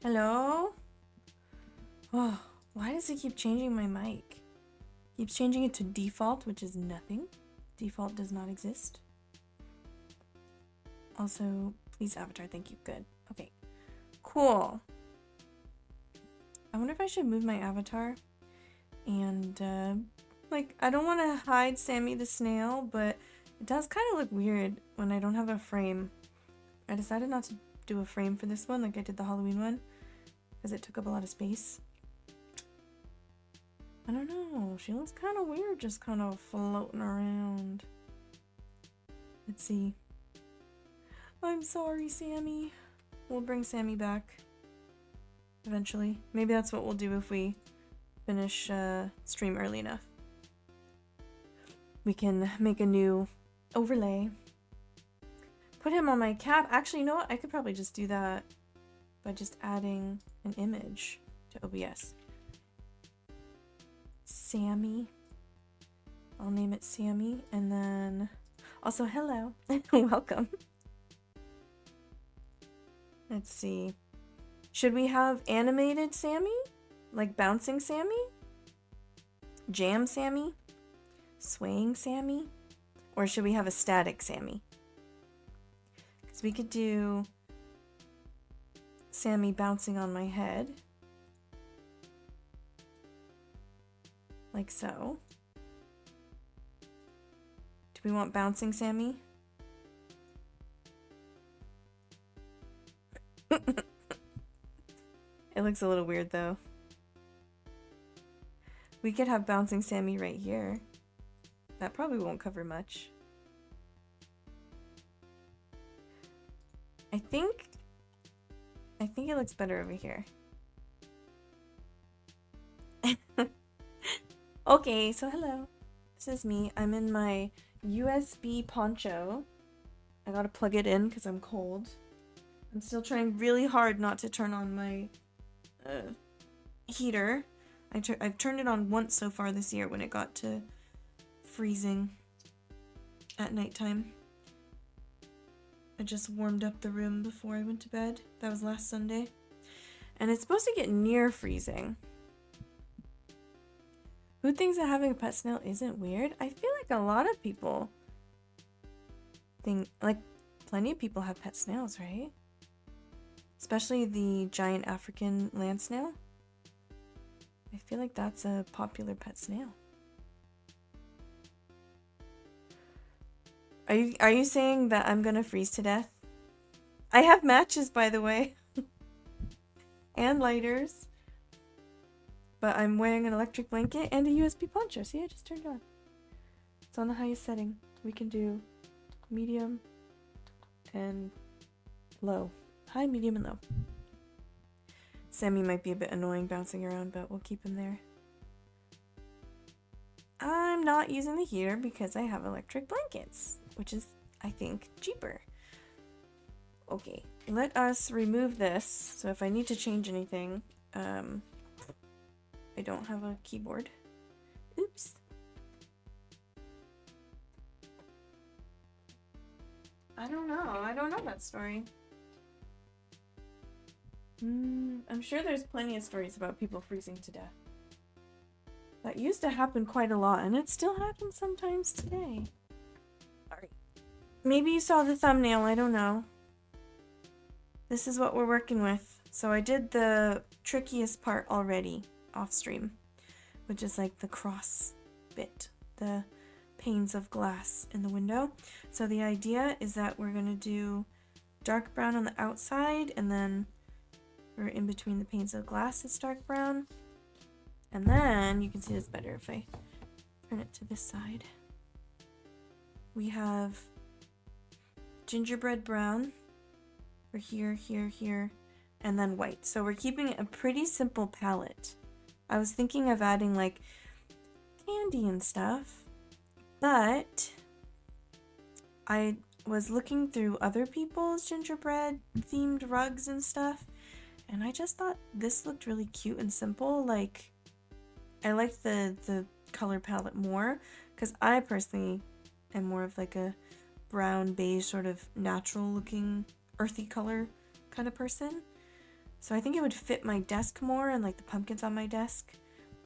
Hello? Oh, why does it keep changing my mic? Keeps changing it to default, which is nothing. Default does not exist. Also, please avatar, thank you. Good. Okay. Cool. I wonder if I should move my avatar. And, I don't want to hide Sammy the snail, but it does kind of look weird when I don't have a frame. I decided not to do a frame for this one like I did the Halloween one, because it took up a lot of space. I don't know. She looks kind of weird just kind of floating around. Let's see. I'm sorry, Sammy. We'll bring Sammy back eventually. Maybe that's what we'll do if we finish stream early enough. We can make a new overlay. Put him on my cap. Actually, you know what? I could probably just do that by just adding an image to OBS. Sammy. I'll name it Sammy, and then also hello. Welcome. Let's see. Should we have animated Sammy? Like bouncing Sammy? Jam Sammy? Swaying Sammy? Or should we have a static Sammy? Because we could do Sammy bouncing on my head. Like so. Do we want bouncing Sammy? It looks a little weird though. We could have bouncing Sammy right here. That probably won't cover much. I think it looks better over here. Okay, so hello. This is me. I'm in my USB poncho. I gotta plug it in because I'm cold. I'm still trying really hard not to turn on my heater. I've turned it on once so far this year when it got to freezing at nighttime. I just warmed up the room before I went to bed. That was last Sunday. And it's supposed to get near freezing. Who thinks that having a pet snail isn't weird? I feel like a lot of people think, like, plenty of people have pet snails, right? Especially the giant African land snail. I feel like that's a popular pet snail. Are you saying that I'm gonna freeze to death? I have matches, by the way. And lighters. But I'm wearing an electric blanket and a USB poncho. See, I just turned it on. It's on the highest setting. We can do medium and low. High, medium, and low. Sammy might be a bit annoying bouncing around, but we'll keep him there. I'm not using the heater because I have electric blankets, which is, I think, cheaper. Okay, let us remove this. So if I need to change anything, I don't have a keyboard. Oops. I don't know that story. I'm sure there's plenty of stories about people freezing to death. That used to happen quite a lot, and it still happens sometimes today. Alright. Maybe you saw the thumbnail, I don't know. This is what we're working with. So I did the trickiest part already off stream, which is like the cross bit, the panes of glass in the window. So the idea is that we're gonna do dark brown on the outside, and then we're in between the panes of glass, it's dark brown. And then you can see this better if I turn it to this side. We have gingerbread brown for here, here, here, and then white. So we're keeping it a pretty simple palette. I was thinking of adding like candy and stuff, but I was looking through other people's gingerbread themed rugs and stuff, and I just thought this looked really cute and simple. Like, I liked the color palette more because I personally am more of like a brown beige sort of natural looking earthy color kind of person. So I think it would fit my desk more and like the pumpkins on my desk.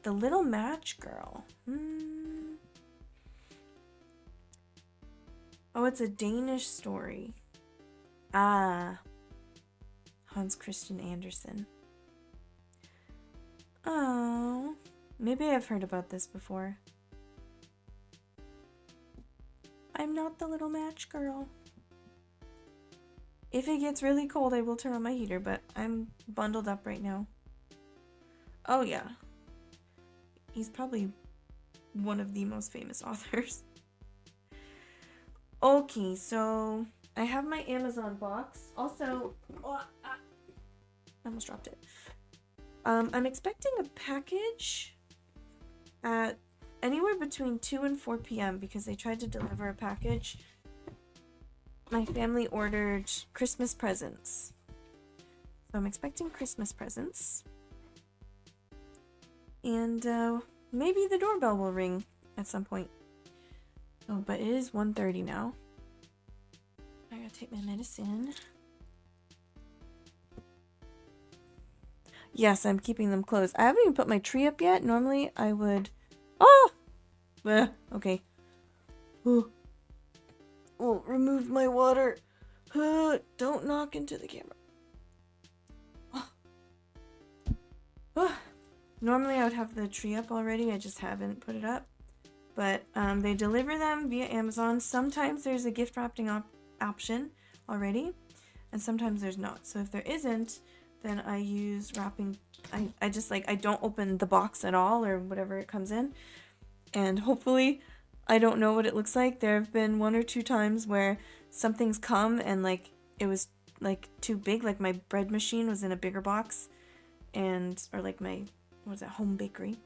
The Little Match Girl. Oh, it's a Danish story. Ah. Hans Christian Andersen. Oh. Maybe I've heard about this before. I'm not the little match girl. If it gets really cold, I will turn on my heater, but I'm bundled up right now. Oh yeah. He's probably one of the most famous authors. Okay, so I have my Amazon box. Also, I almost dropped it. I'm expecting a package at anywhere between 2 and 4 p.m. because they tried to deliver a package. My family ordered Christmas presents. So I'm expecting Christmas presents. And maybe the doorbell will ring at some point. Oh, but it is 1:30 now. I gotta take my medicine. Yes, I'm keeping them closed. I haven't even put my tree up yet. Normally I would... Oh! Okay. Oh, removed my water. Don't knock into the camera. Normally I would have the tree up already. I just haven't put it up. But they deliver them via Amazon. Sometimes there's a gift wrapping option already, and sometimes there's not. So if there isn't, then I use wrapping. I just I don't open the box at all or whatever it comes in. And hopefully I don't know what it looks like. There have been 1 or 2 times where something's come and it was too big. Like my bread machine was in a bigger box, or like my, what was it, home bakery.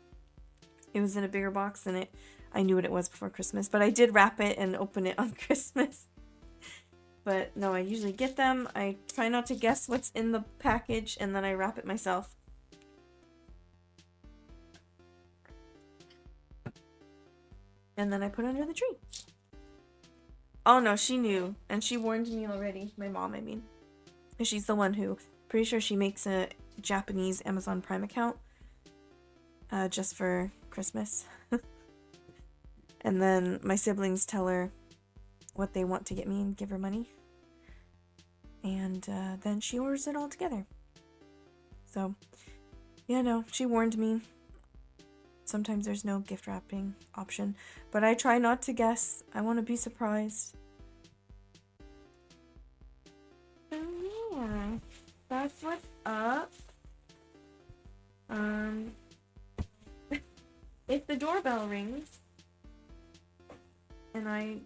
It was in a bigger box and I knew what it was before Christmas, but I did wrap it and open it on Christmas. But no, I usually get them. I try not to guess what's in the package and then I wrap it myself. And then I put it under the tree. Oh no, she knew. And she warned me already. My mom, I mean. She's the one who, pretty sure she makes a Japanese Amazon Prime account. Just for Christmas. And then my siblings tell her what they want to get me and give her money. And then she orders it all together. So, yeah, no, she warned me. Sometimes there's no gift wrapping option. But I try not to guess. I want to be surprised. So, yeah. That's what's up. If the doorbell rings and I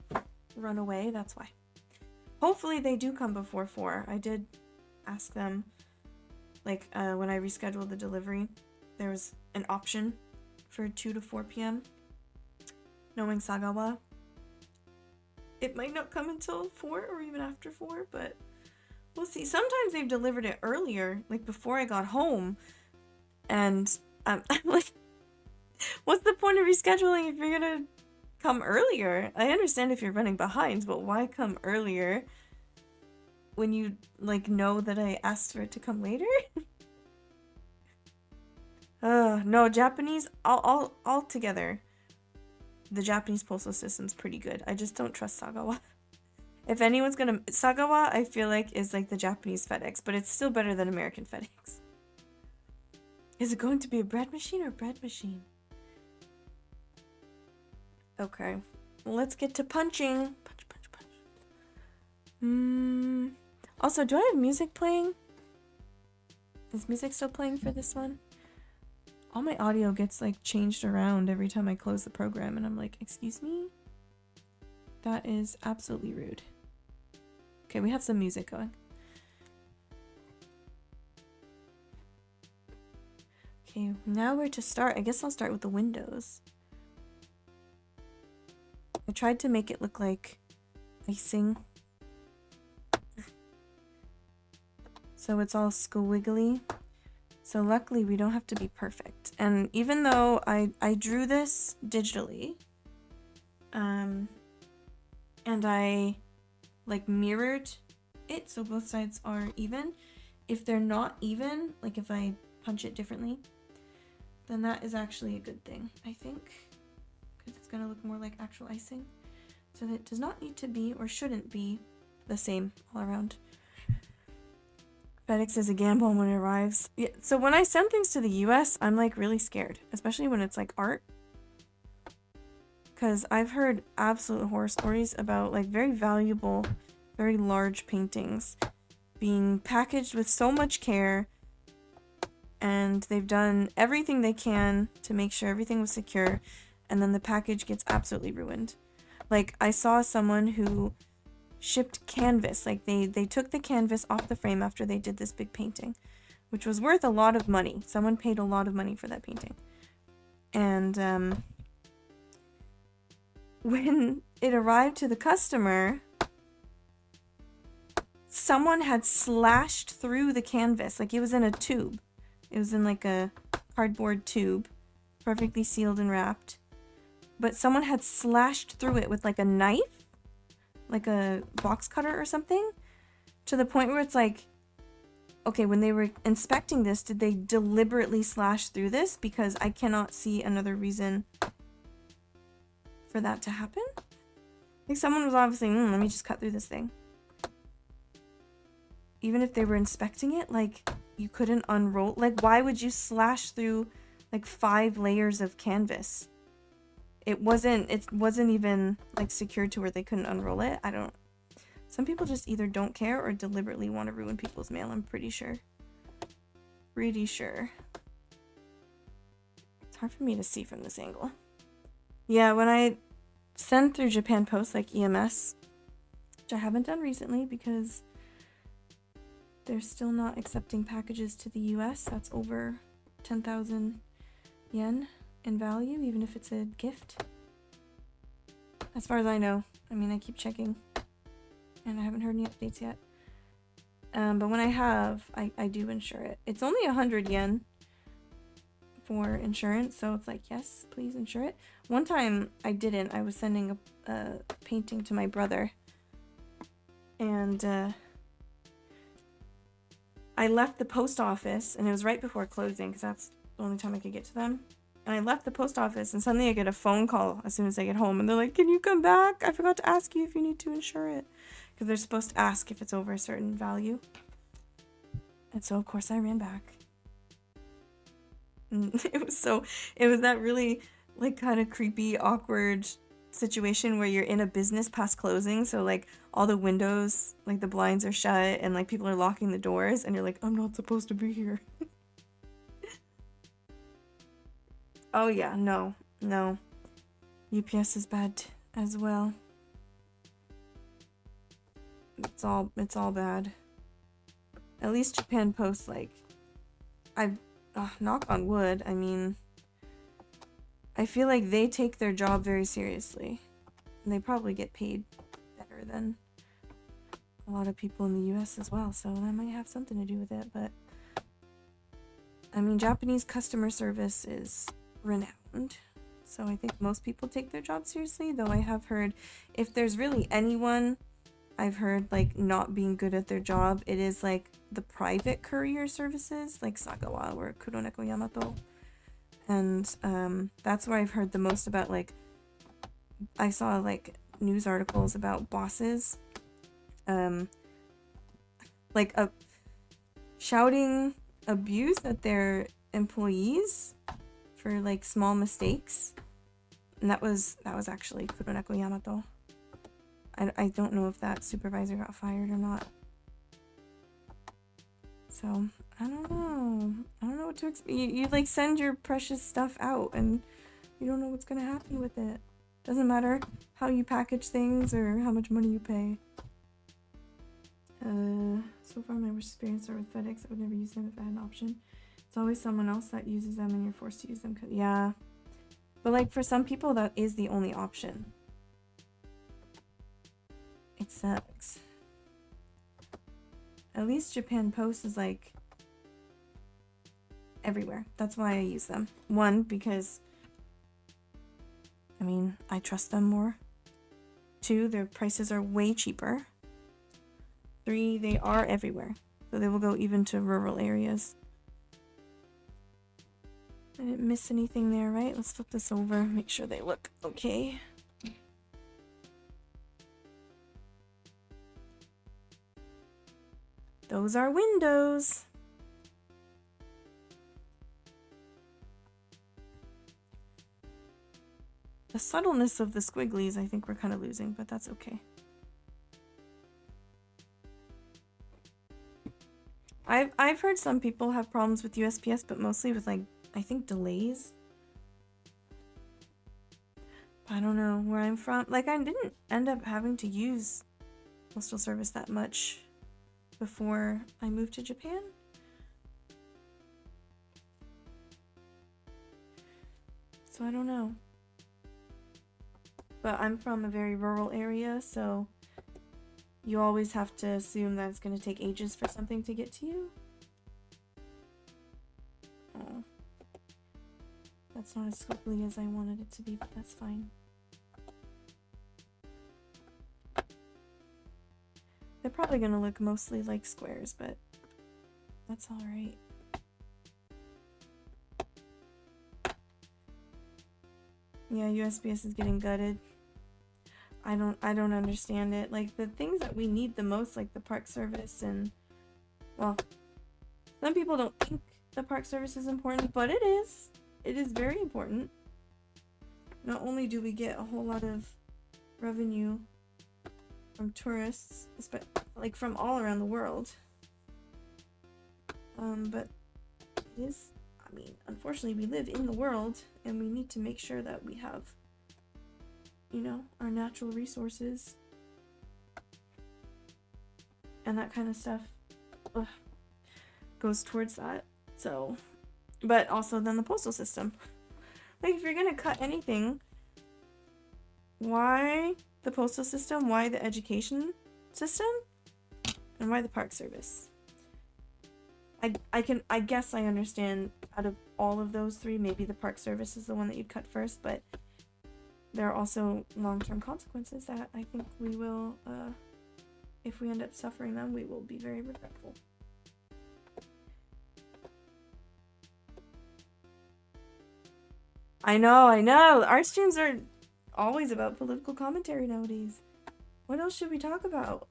run away, that's why. Hopefully they do come before 4. I did ask them, when I rescheduled the delivery, there was an option for 2 to 4 p.m. Knowing Sagawa, it might not come until 4 or even after 4, but we'll see. Sometimes they've delivered it earlier, like before I got home, and I'm like, what's the point of rescheduling if you're gonna come earlier? I understand if you're running behind, but why come earlier when you know that I asked for it to come later? No, Japanese all together. The Japanese postal system's pretty good. I just don't trust Sagawa. If anyone's gonna... Sagawa, I feel like, is like the Japanese FedEx, but it's still better than American FedEx. Is it going to be a bread machine or bread machine? Okay. Well, let's get to punching. Punch, punch, punch. Also, do I have music playing? Is music still playing for this one? All my audio gets changed around every time I close the program, and I'm like, excuse me? That is absolutely rude. Okay, we have some music going. Okay, now where to start? I guess I'll start with the windows. I tried to make it look like icing. So it's all squiggly. So luckily we don't have to be perfect. And even though I drew this digitally, and I mirrored it so both sides are even, if they're not even, like if I punch it differently, then that is actually a good thing, I think, because it's gonna look more like actual icing. So that it does not need to be or shouldn't be the same all around. FedEx is a gamble when it arrives. Yeah, so when I send things to the US, I'm like really scared, especially when it's like art. Because I've heard absolute horror stories about like very valuable, very large paintings being packaged with so much care, and they've done everything they can to make sure everything was secure, and then the package gets absolutely ruined. Like, I saw someone who shipped canvas. Like, they took the canvas off the frame after they did this big painting, which was worth a lot of money. Someone paid a lot of money for that painting. And when it arrived to the customer, someone had slashed through the canvas. Like, it was in a tube. It was in like a cardboard tube, perfectly sealed and wrapped. But someone had slashed through it with like a knife, like a box cutter or something, to the point where it's like, okay, when they were inspecting this, did they deliberately slash through this? Because I cannot see another reason for that to happen. Like, someone was obviously, let me just cut through this thing. Even if they were inspecting it, like, you couldn't unroll. Like, why would you slash through like 5 layers of canvas? It wasn't even like secured to where they couldn't unroll it. Some people just either don't care or deliberately want to ruin people's mail, I'm pretty sure. Pretty sure. It's hard for me to see from this angle. Yeah, when I send through Japan Post, like EMS, which I haven't done recently because they're still not accepting packages to the US that's over 10,000 yen in value, even if it's a gift. As far as I know. I mean, I keep checking, and I haven't heard any updates yet. But when I have, I do insure it. It's only 100 yen for insurance, so it's like, yes, please insure it. One time I didn't. I was sending a painting to my brother, and I left the post office, and it was right before closing because that's the only time I could get to them. And I left the post office, and suddenly I get a phone call as soon as I get home, and they're like, "Can you come back? I forgot to ask you if you need to insure it," because they're supposed to ask if it's over a certain value. And so of course I ran back. And it was that really like kind of creepy, awkward situation where you're in a business past closing, so like all the windows, like the blinds are shut, and like people are locking the doors, and you're like, I'm not supposed to be here. Oh yeah, no. UPS is bad as well. It's all bad. At least Japan Post, like, knock on wood, I mean, I feel like they take their job very seriously. And they probably get paid better than a lot of people in the US as well, so that might have something to do with it, but I mean, Japanese customer service is renowned, so I think most people take their job seriously, though I have heard, if there's really anyone I've heard like not being good at their job, it is like the private courier services like Sagawa or Kuroneko Yamato, and that's where I've heard the most about. Like, I saw like news articles about bosses like shouting abuse at their employees for like small mistakes, and that was actually Kuroneko Yamato. I don't know if that supervisor got fired or not, so I don't know what to expect. You like send your precious stuff out and you don't know what's gonna happen with it. Doesn't matter how you package things or how much money you pay. So far my worst experience are with FedEx. I would never use them if I had an option. It's always someone else that uses them and you're forced to use them. Yeah. But like for some people that is the only option. It sucks. At least Japan Post is like everywhere. That's why I use them. One, because I mean, I trust them more. Two, their prices are way cheaper. Three, they are everywhere. So they will go even to rural areas. I didn't miss anything there, right? Let's flip this over, make sure they look okay. Those are windows. The subtleness of the squigglies, I think we're kind of losing, but that's okay. I've heard some people have problems with USPS, but mostly with, like, I think delays. I don't know where I'm from. Like, I didn't end up having to use postal service that much before I moved to Japan. So I don't know. But I'm from a very rural area, so you always have to assume that it's going to take ages for something to get to you. Oh. That's not as squiggly as I wanted it to be, but that's fine. They're probably going to look mostly like squares, but that's alright. Yeah, USPS is getting gutted. I don't understand it. Like, the things that we need the most, like the park service and, well, some people don't think the park service is important, but it is. It is very important. Not only do we get a whole lot of revenue from tourists, like from all around the world, but it is, I mean, unfortunately we live in the world and we need to make sure that we have, you know, our natural resources and that kind of stuff goes towards that. So, but also then the postal system. Like, if you're gonna cut anything, why the postal system? Why the education system? And why the park service? I guess I understand out of all of those three, maybe the park service is the one that you'd cut first, but there are also long-term consequences that I think we will, if we end up suffering them, we will be very regretful. I know. Our streams are always about political commentary nowadays. What else should we talk about?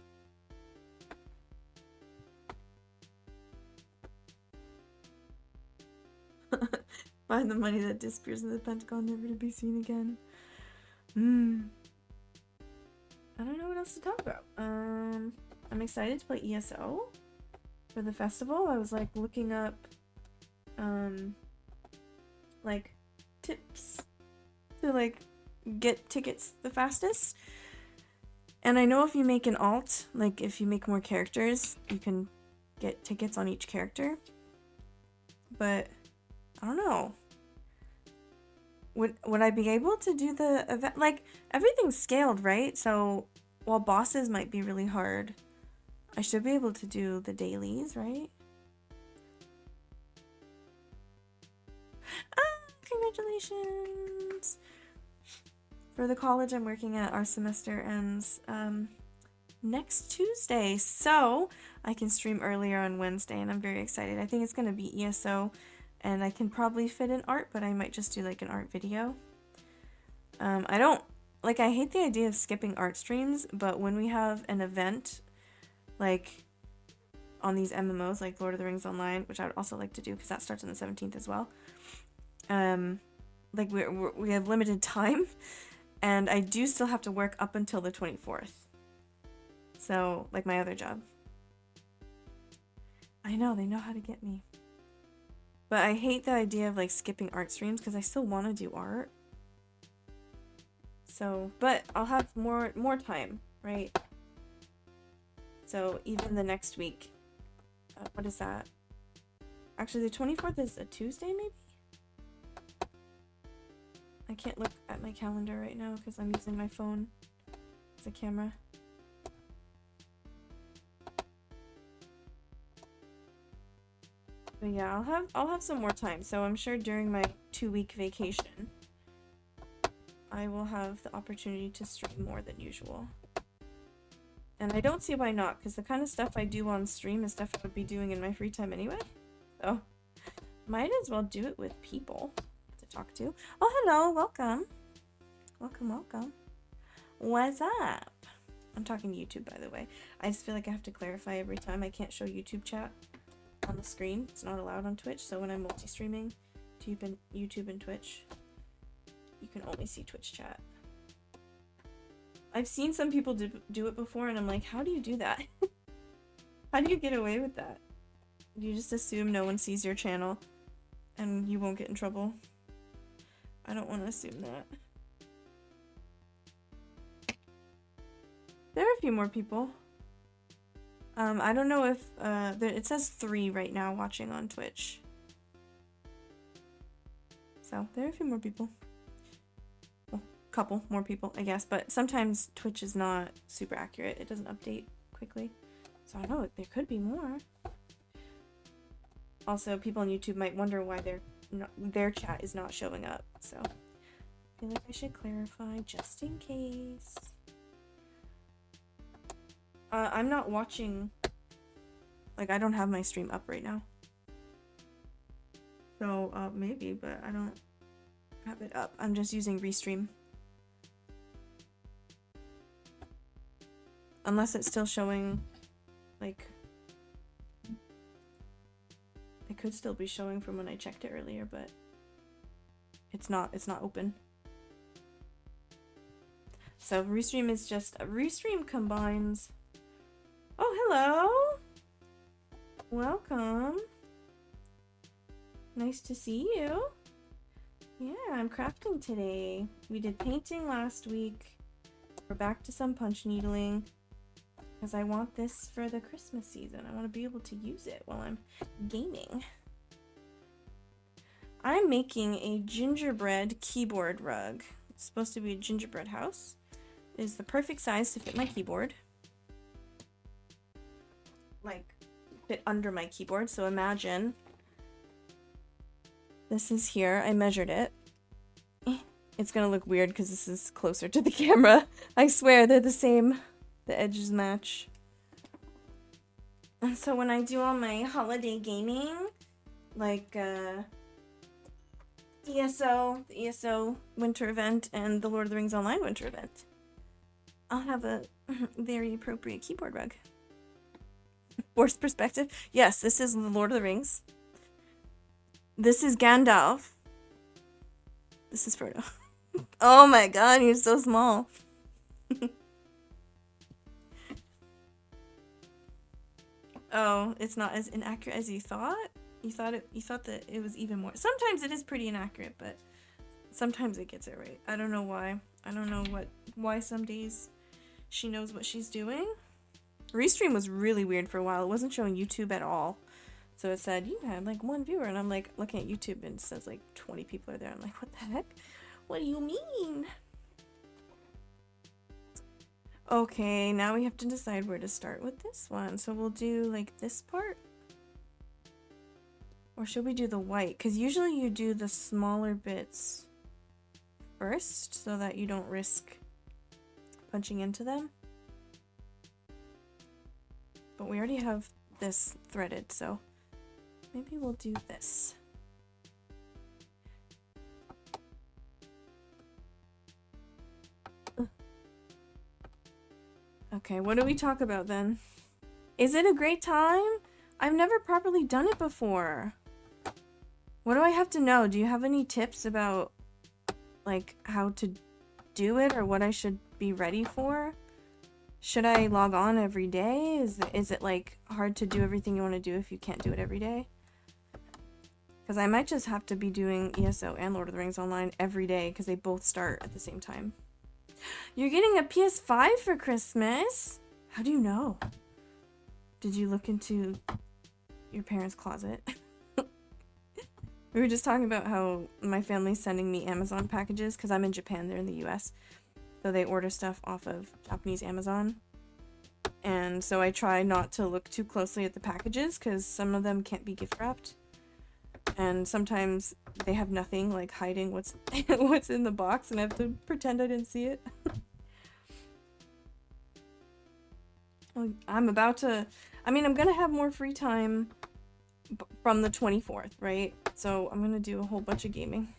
Find the money that disappears in the Pentagon, never to be seen again. I don't know what else to talk about. I'm excited to play ESO for the festival. I was like looking up like tips to like get tickets the fastest. And I know if you make an alt, like if you make more characters, you can get tickets on each character. But I don't know. Would I be able to do the event? Like, everything's scaled, right? So while bosses might be really hard, I should be able to do the dailies, right? Congratulations! For the college I'm working at, our semester ends next Tuesday, so I can stream earlier on Wednesday, and I'm very excited. I think it's going to be ESO, and I can probably fit in art, but I might just do like an art video. I hate the idea of skipping art streams, but when we have an event, like on these MMOs, like Lord of the Rings Online, which I would also like to do because that starts on the 17th as well. Like we have limited time, and I do still have to work up until the 24th. So, like my other job. I know, they know how to get me. But I hate the idea of like skipping art streams because I still want to do art. So, but I'll have more time, right? So even the next week, what is that? Actually, the 24th is a Tuesday, maybe? I can't look at my calendar right now because I'm using my phone as a camera. But yeah, I'll have some more time. So I'm sure during my 2-week vacation, I will have the opportunity to stream more than usual. And I don't see why not, because the kind of stuff I do on stream is stuff I would be doing in my free time anyway. So, might as well do it with people to talk to. Oh, hello, welcome. Welcome, welcome. What's up? I'm talking to YouTube, by the way. I just feel like I have to clarify every time. I can't show YouTube chat on the screen. It's not allowed on Twitch, so when I'm multi-streaming YouTube and Twitch, you can only see Twitch chat. I've seen some people do it before, and I'm like, how do you do that? How do you get away with that? Do you just assume no one sees your channel and you won't get in trouble? I don't want to assume that. There are a few more people. I don't know if it says 3 right now watching on Twitch. So there are a few more people. Well, couple more people, I guess, but sometimes Twitch is not super accurate. It doesn't update quickly. So I know there could be more. Also, people on YouTube might wonder why their chat is not showing up. So I feel like I should clarify just in case. I'm not watching, like, I don't have my stream up right now. So, maybe, but I don't have it up. I'm just using Restream. Unless it's still showing, like, it could still be showing from when I checked it earlier, but it's not open. So Restream is just, Restream combines. Oh, hello! Welcome. Nice to see you. Yeah, I'm crafting today. We did painting last week. We're back to some punch needling. Because I want this for the Christmas season. I want to be able to use it while I'm gaming. I'm making a gingerbread keyboard rug. It's supposed to be a gingerbread house. It is the perfect size to fit my keyboard. Like, fit under my keyboard. So imagine this is here. I measured it. It's gonna look weird because this is closer to the camera. I swear they're the same. The edges match. And so when I do all my holiday gaming, like the ESO winter event and the Lord of the Rings Online winter event, I'll have a very appropriate keyboard rug. Forced perspective. Yes, this is the Lord of the Rings. This is Gandalf. This is Frodo. Oh my god, you're so small. Oh, it's not as inaccurate as you thought? You thought that it was even more. Sometimes it is pretty inaccurate, but sometimes it gets it right. I don't know why. I don't know why some days she knows what she's doing. Restream was really weird for a while. It wasn't showing YouTube at all. So it said, you had like 1 viewer, and I'm like looking at YouTube and it says like 20 people are there. I'm like, what the heck? What do you mean? Okay, now we have to decide where to start with this one. So we'll do like this part. Or should we do the white? Because usually you do the smaller bits first so that you don't risk punching into them. But we already have this threaded, so maybe we'll do this. Okay, what do we talk about then? Is it a great time? I've never properly done it before. What do I have to know? Do you have any tips about like how to do it or what I should be ready for? Should I log on every day? Is it like hard to do everything you want to do if you can't do it every day? Because I might just have to be doing ESO and Lord of the Rings Online every day because they both start at the same time. You're getting a PS5 for Christmas? How do you know? Did you look into your parents' closet? We were just talking about how my family's sending me Amazon packages because I'm in Japan, they're in the US. So they order stuff off of Japanese Amazon. And so I try not to look too closely at the packages because some of them can't be gift wrapped. And sometimes they have nothing, like hiding what's what's in the box, and I have to pretend I didn't see it. I'm about to, I mean, I'm gonna have more free time from the 24th, right? So I'm gonna do a whole bunch of gaming.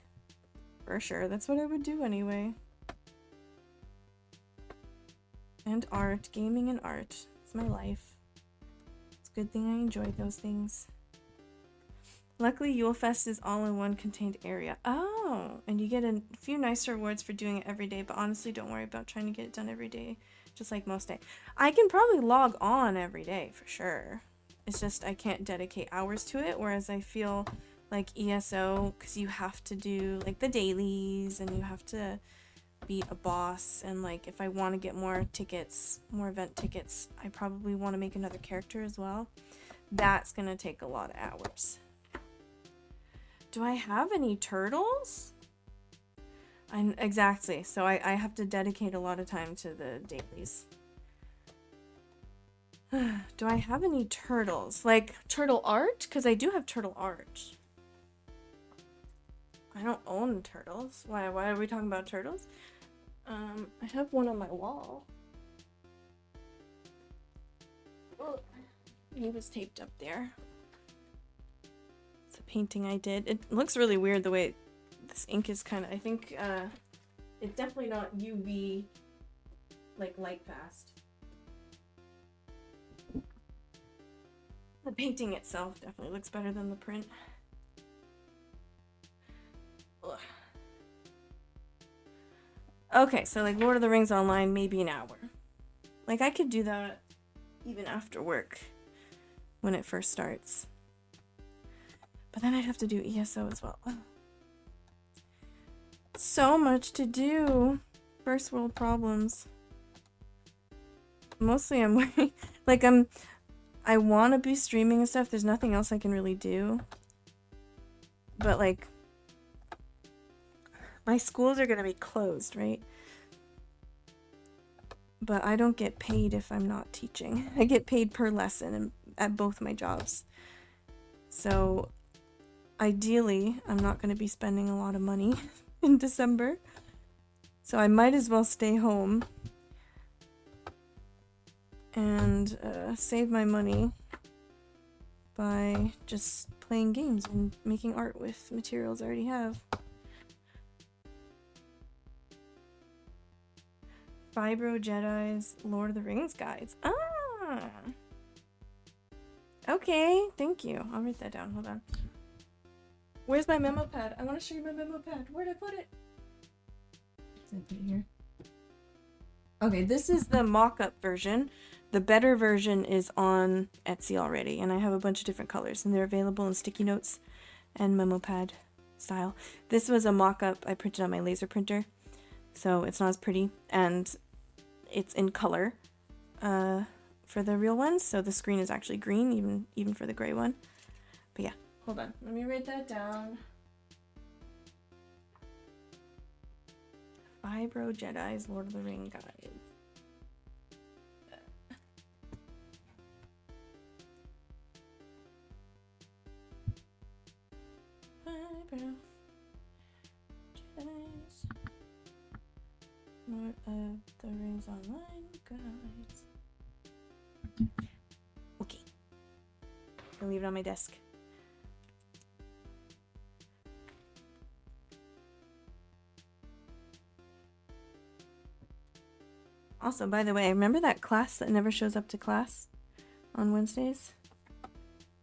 For sure, that's what I would do anyway. And art, gaming and art. It's my life. It's a good thing I enjoy those things. Luckily, Yule Fest is all in one contained area. Oh, and you get a few nice rewards for doing it every day, but honestly, don't worry about trying to get it done every day, just like most day. I can probably log on every day, for sure. It's just I can't dedicate hours to it, whereas I feel like ESO, because you have to do, like, the dailies, and you have to beat a boss, and, like, if I want to get more tickets, more event tickets, I probably want to make another character as well. That's gonna take a lot of hours. Do I have any turtles? Exactly. So I have to dedicate a lot of time to the dailies. Do I have any turtles? Like turtle art? Because I do have turtle art. I don't own turtles. Why are we talking about turtles? I have one on my wall. Oh, he was taped up there. Painting I did. It looks really weird the way this ink is kind of, I think it's definitely not UV like light fast. The painting itself definitely looks better than the print. Ugh. Okay, so like Lord of the Rings Online, maybe an hour. Like I could do that even after work when it first starts. But then I'd have to do ESO as well. So much to do. First world problems. Mostly I'm worried. Like I want to be streaming and stuff. There's nothing else I can really do. But like, my schools are going to be closed, right? But I don't get paid if I'm not teaching. I get paid per lesson at both my jobs. So ideally, I'm not going to be spending a lot of money in December. So I might as well stay home and save my money by just playing games and making art with materials I already have. Vibro Jedi's Lord of the Rings guides. Ah! Okay, thank you. I'll write that down. Hold on. Where's my memo pad? I want to show you my memo pad. Where'd I put it? Did I put it here? Okay, this is the mock-up version. The better version is on Etsy already, and I have a bunch of different colors, and they're available in sticky notes and memo pad style. This was a mock-up I printed on my laser printer, so it's not as pretty, and it's in color for the real ones, so the screen is actually green, even for the gray one. But yeah. Hold on, let me write that down. Vibro Jedi's Lord of the Ring guide. Vibro Jedi's Lord of the Rings Online guides. Okay. I'll leave it on my desk. Also, by the way, remember that class that never shows up to class on Wednesdays?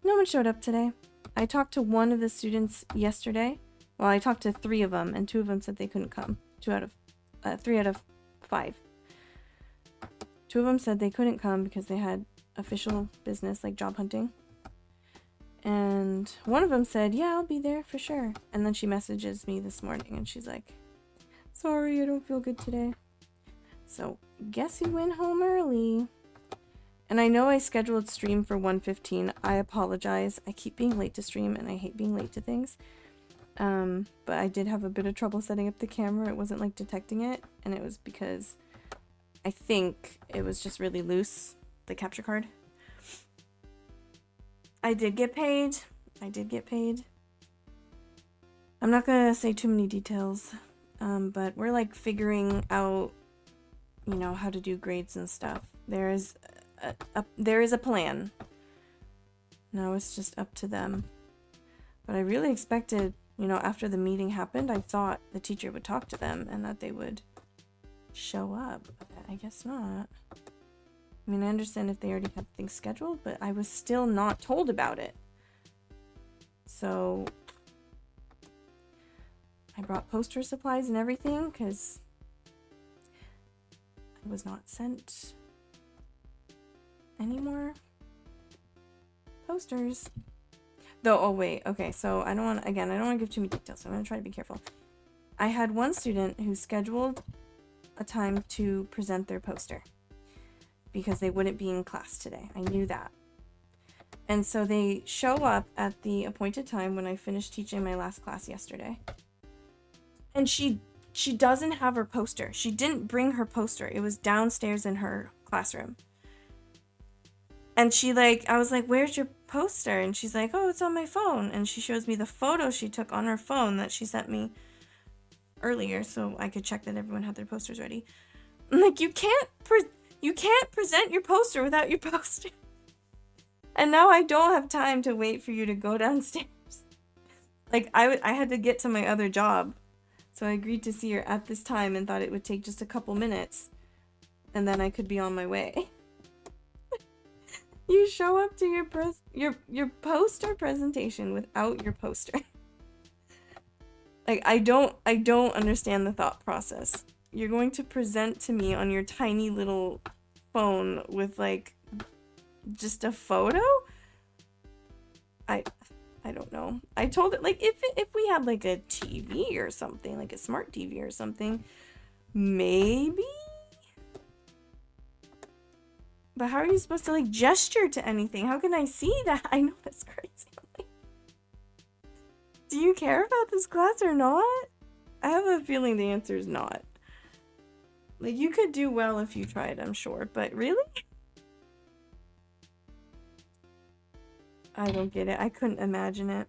No one showed up today. I talked to one of the students yesterday. Well, I talked to 3 of them, and 2 of them said they couldn't come. 3 out of 5. 2 of them said they couldn't come because they had official business, like job hunting. And one of them said, yeah, I'll be there for sure. And then she messages me this morning, and she's like, sorry, I don't feel good today. So, guess who went home early? And I know I scheduled stream for 1:15. I apologize. I keep being late to stream, and I hate being late to things. But I did have a bit of trouble setting up the camera. It wasn't like detecting it, and it was because I think it was just really loose, the capture card. I did get paid. I'm not gonna say too many details, but we're like figuring out, you know, how to do grades and stuff. There's there is a plan. Now it's just up to them. But I really expected, you know, after the meeting happened, I thought the teacher would talk to them and that they would show up. But I guess not. I mean, I understand if they already had things scheduled, but I was still not told about it. So I brought poster supplies and everything because I was not sent any more posters. Though, oh wait, okay, so I don't want to give too many details, so I'm going to try to be careful. I had one student who scheduled a time to present their poster because they wouldn't be in class today. I knew that. And so they show up at the appointed time when I finished teaching my last class yesterday. And she doesn't have her poster. She didn't bring her poster. It was downstairs in her classroom. And I was like, where's your poster? And she's like, oh, it's on my phone. And she shows me the photo she took on her phone that she sent me earlier so I could check that everyone had their posters ready. I'm like, you can't present your poster without your poster. And now I don't have time to wait for you to go downstairs. Like, I had to get to my other job. So I agreed to see her at this time and thought it would take just a couple minutes. And then I could be on my way. You show up to your poster presentation without your poster. Like, I don't understand the thought process. You're going to present to me on your tiny little phone with like just a photo? I don't know. I told it, like, if we had like a TV or something, like a smart TV or something, maybe. But how are you supposed to like gesture to anything? How can I see that? I know that's crazy. Like, do you care about this class or not? I have a feeling the answer is not. Like, you could do well if you tried, I'm sure, but really? I don't get it. I couldn't imagine it.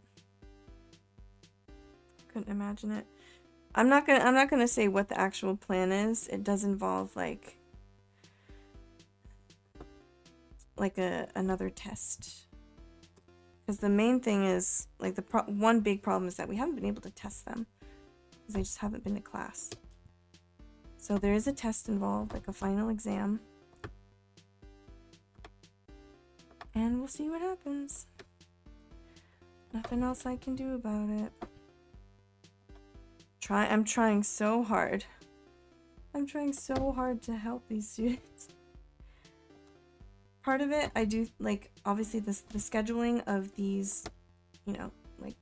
I'm not gonna say what the actual plan is. It does involve like another test. Because the main thing is, like, one big problem is that we haven't been able to test them. Because they just haven't been to class. So there is a test involved, like a final exam. And we'll see what happens. Nothing else I can do about it. I'm trying so hard. I'm trying so hard to help these students. Part of it, I do, like, obviously the scheduling of these, you know, like,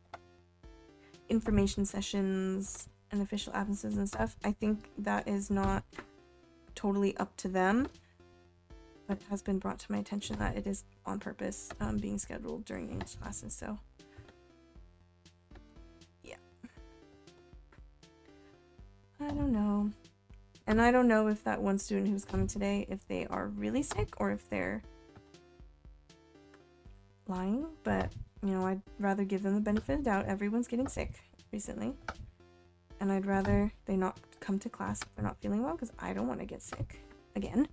information sessions and official absences and stuff. I think that is not totally up to them, but it has been brought to my attention that it is on purpose being scheduled during English classes, so yeah. I don't know. And I don't know if that one student who's coming today, if they are really sick or if they're lying, but, you know, I'd rather give them the benefit of the doubt. Everyone's getting sick recently. And I'd rather they not come to class if they're not feeling well, because I don't want to get sick again.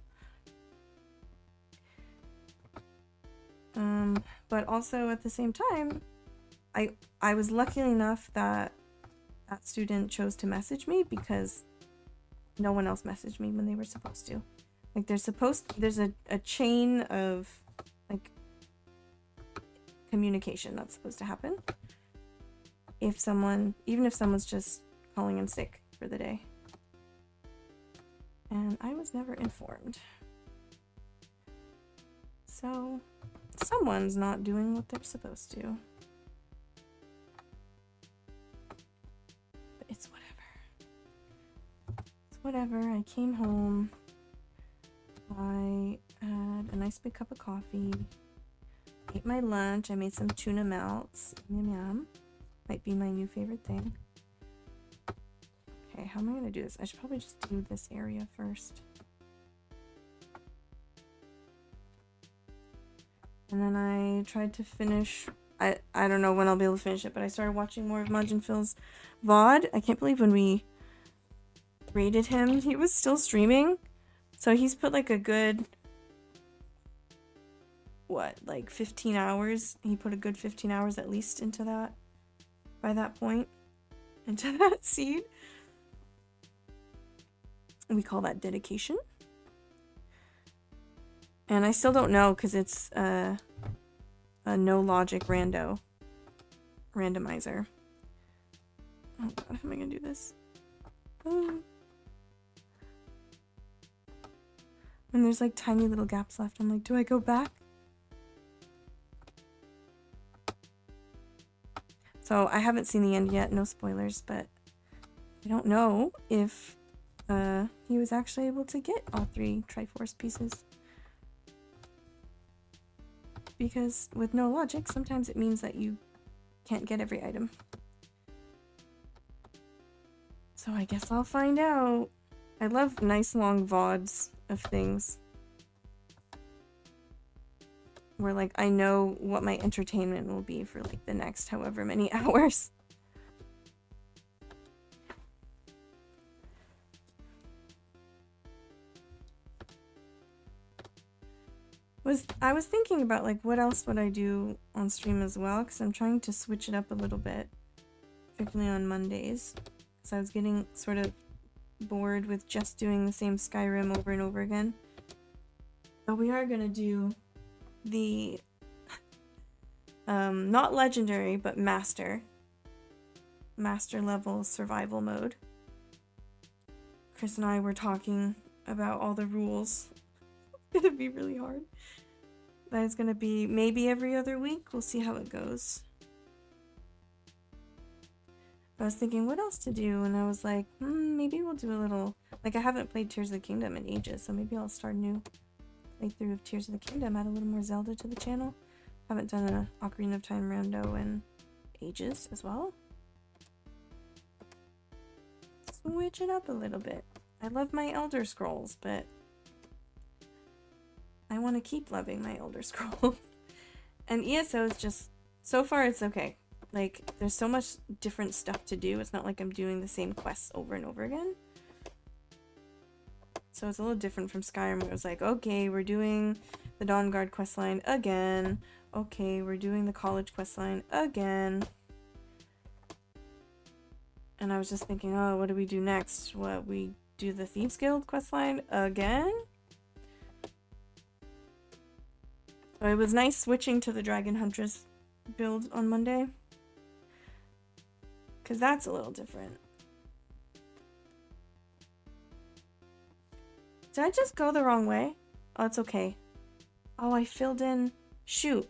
But also at the same time, I was lucky enough that that student chose to message me because no one else messaged me when they were supposed to. Like, there's a chain of, like, communication that's supposed to happen. Even if someone's just calling in sick for the day. And I was never informed. So, someone's not doing what they're supposed to. But it's whatever. It's whatever. I came home. I had a nice big cup of coffee. Ate my lunch. I made some tuna melts. Yum yum. Might be my new favorite thing. Okay, how am I gonna do this? I should probably just do this area first. And then I tried to finish. I don't know when I'll be able to finish it, but I started watching more of Majin Phil's VOD. I can't believe when we rated him, he was still streaming. So he's put like a good what, like 15 hours. He put a good 15 hours at least into that by that point, into that seed. We call that dedication. And I still don't know because it's a no logic randomizer. Oh god, how am I gonna do this? Oh. And there's like tiny little gaps left. I'm like, do I go back? So I haven't seen the end yet, no spoilers, but I don't know if he was actually able to get all 3 Triforce pieces. Because with no logic, sometimes it means that you can't get every item. So I guess I'll find out. I love nice long VODs of things. Where like I know what my entertainment will be for like the next however many hours. I was thinking about like what else would I do on stream as well, because I'm trying to switch it up a little bit, particularly on Mondays, because I was getting sort of bored with just doing the same Skyrim over and over again. But we are gonna do the not legendary but master level survival mode. Chris and I were talking about all the rules. It's gonna be really hard. That is gonna be maybe every other week. We'll see how it goes. I was thinking what else to do, and I was like, maybe we'll do a little, like I haven't played Tears of the Kingdom in ages, so maybe I'll start a new playthrough of Tears of the Kingdom, add a little more Zelda to the channel. Haven't done an Ocarina of Time rando in ages as well. Switch it up a little bit. I love my Elder Scrolls, but I want to keep loving my Elder Scrolls. And ESO is just, so far it's okay. Like, there's so much different stuff to do. It's not like I'm doing the same quests over and over again. So it's a little different from Skyrim, where it was like, okay, we're doing the Dawnguard questline again. Okay, we're doing the college questline again. And I was just thinking, oh, what do we do next? What, we do the Thieves Guild questline again? So it was nice switching to the Dragon Huntress build on Monday, because that's a little different. Did I just go the wrong way? Oh, it's okay. Oh, I filled in. Shoot.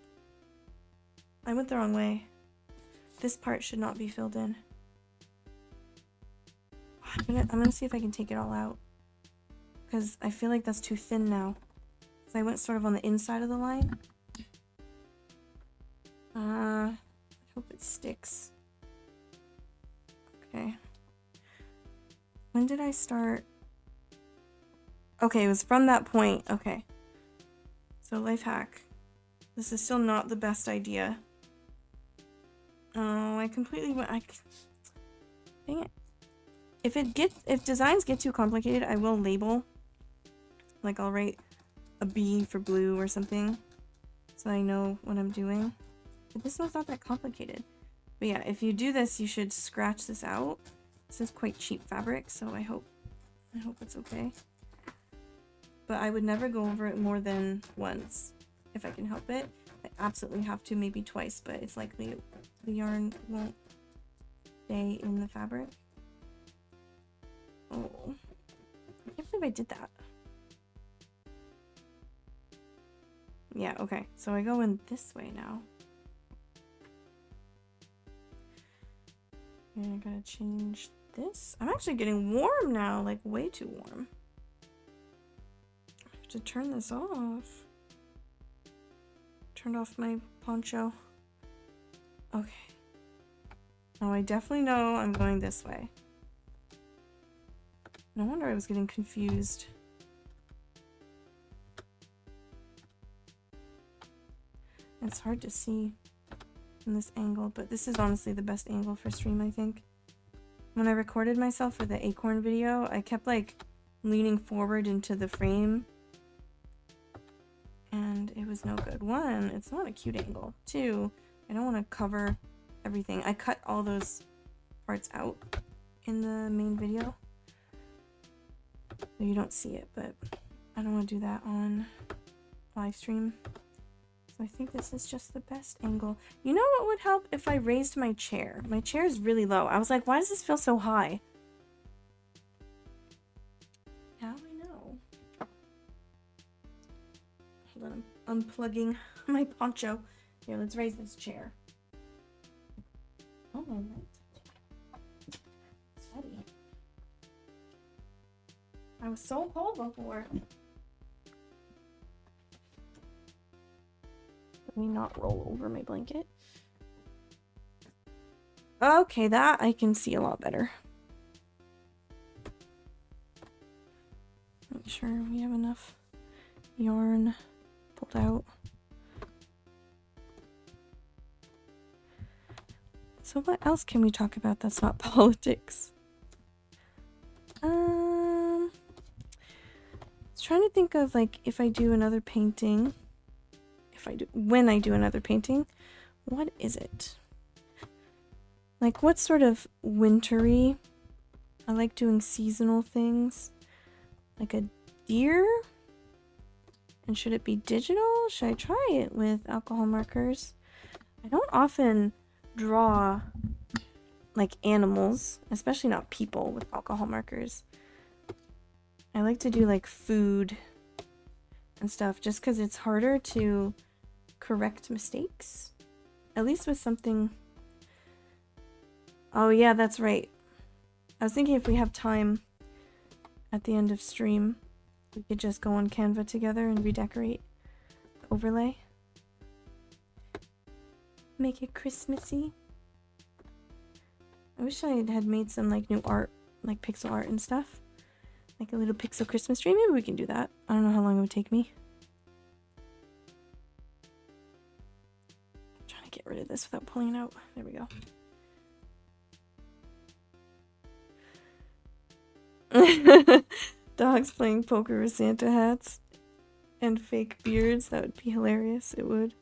I went the wrong way. This part should not be filled in. I'm gonna see if I can take it all out, because I feel like that's too thin now. So I went sort of on the inside of the line. I hope it sticks. Okay. When did I start? Okay, it was from that point. Okay. So life hack. This is still not the best idea. Oh, I completely went. Dang it. If designs get too complicated, I will label. Like I'll write a B for blue or something, so I know what I'm doing. But this one's not that complicated. But yeah, if you do this, you should scratch this out. This is quite cheap fabric, so I hope it's okay. But I would never go over it more than once, if I can help it. I absolutely have to, maybe twice, but it's likely the yarn won't stay in the fabric. Oh, I can't believe I did that. Yeah, okay, so I go in this way now. And I gotta change this. I'm actually getting warm now, like way too warm. I have to turn this off. Turned off my poncho. Okay. Now I definitely know I'm going this way. No wonder I was getting confused. It's hard to see in this angle, but this is honestly the best angle for stream, I think. When I recorded myself for the acorn video, I kept like leaning forward into the frame, and it is no good. One, it's not a cute angle. Two, I don't want to cover everything. I cut all those parts out in the main video, so you don't see it, but I don't want to do that on live stream. So I think this is just the best angle. You know what would help? If I raised my chair. My chair is really low. I was like, why does this feel so high? Now I know. Hold on, I'm unplugging my poncho. Here, let's raise this chair. Oh my god. Sweaty. I was so cold before. Let me not roll over my blanket. Okay, that I can see a lot better. Make sure we have enough yarn pulled out. So what else can we talk about that's not politics? I was trying to think of, like, if I do another painting. When I do another painting, what is it? Like, what sort of wintry? I like doing seasonal things. Like a deer? And should it be digital? Should I try it with alcohol markers? I don't often draw like animals, especially not people, with alcohol markers. I like to do like food and stuff just because it's harder to correct mistakes, at least with something. Oh yeah, that's right. I was thinking if we have time at the end of stream, we could just go on Canva together and redecorate the overlay, make it Christmassy. I wish I had made some like new art, like pixel art and stuff, like a little pixel Christmas tree. Maybe we can do that. I don't know how long it would take me. Get rid of this without pulling it out. There we go. Dogs playing poker with Santa hats and fake beards. That would be hilarious. It would.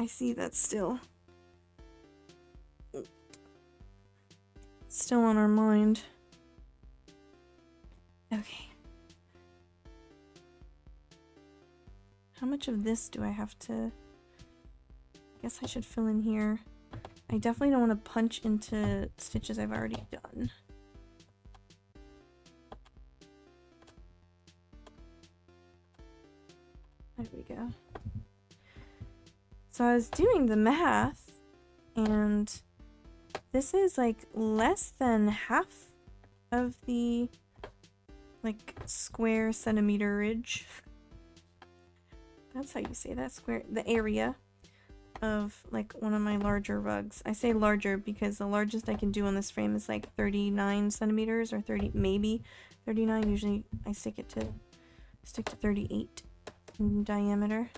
I see that's still on our mind. Okay. How much of this do I have to... I guess I should fill in here. I definitely don't want to punch into stitches I've already done. There we go. So I was doing the math, and this is like less than half of the like square centimeterage. That's how you say that, square, the area of like one of my larger rugs. I say larger because the largest I can do on this frame is like 39 centimeters or 30, maybe 39. Usually I stick to 38 in diameter.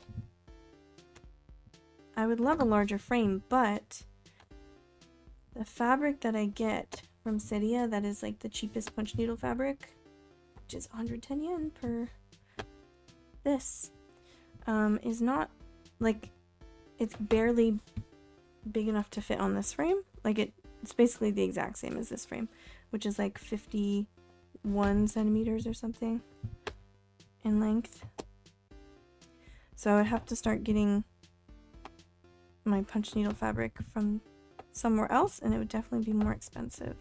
I would love a larger frame, but the fabric that I get from Cydia, that is like the cheapest punch needle fabric, which is 110 yen per this, is not like, it's barely big enough to fit on this frame. Like it's basically the exact same as this frame, which is like 51 centimeters or something in length. So I'd have to start getting my punch needle fabric from somewhere else, and it would definitely be more expensive.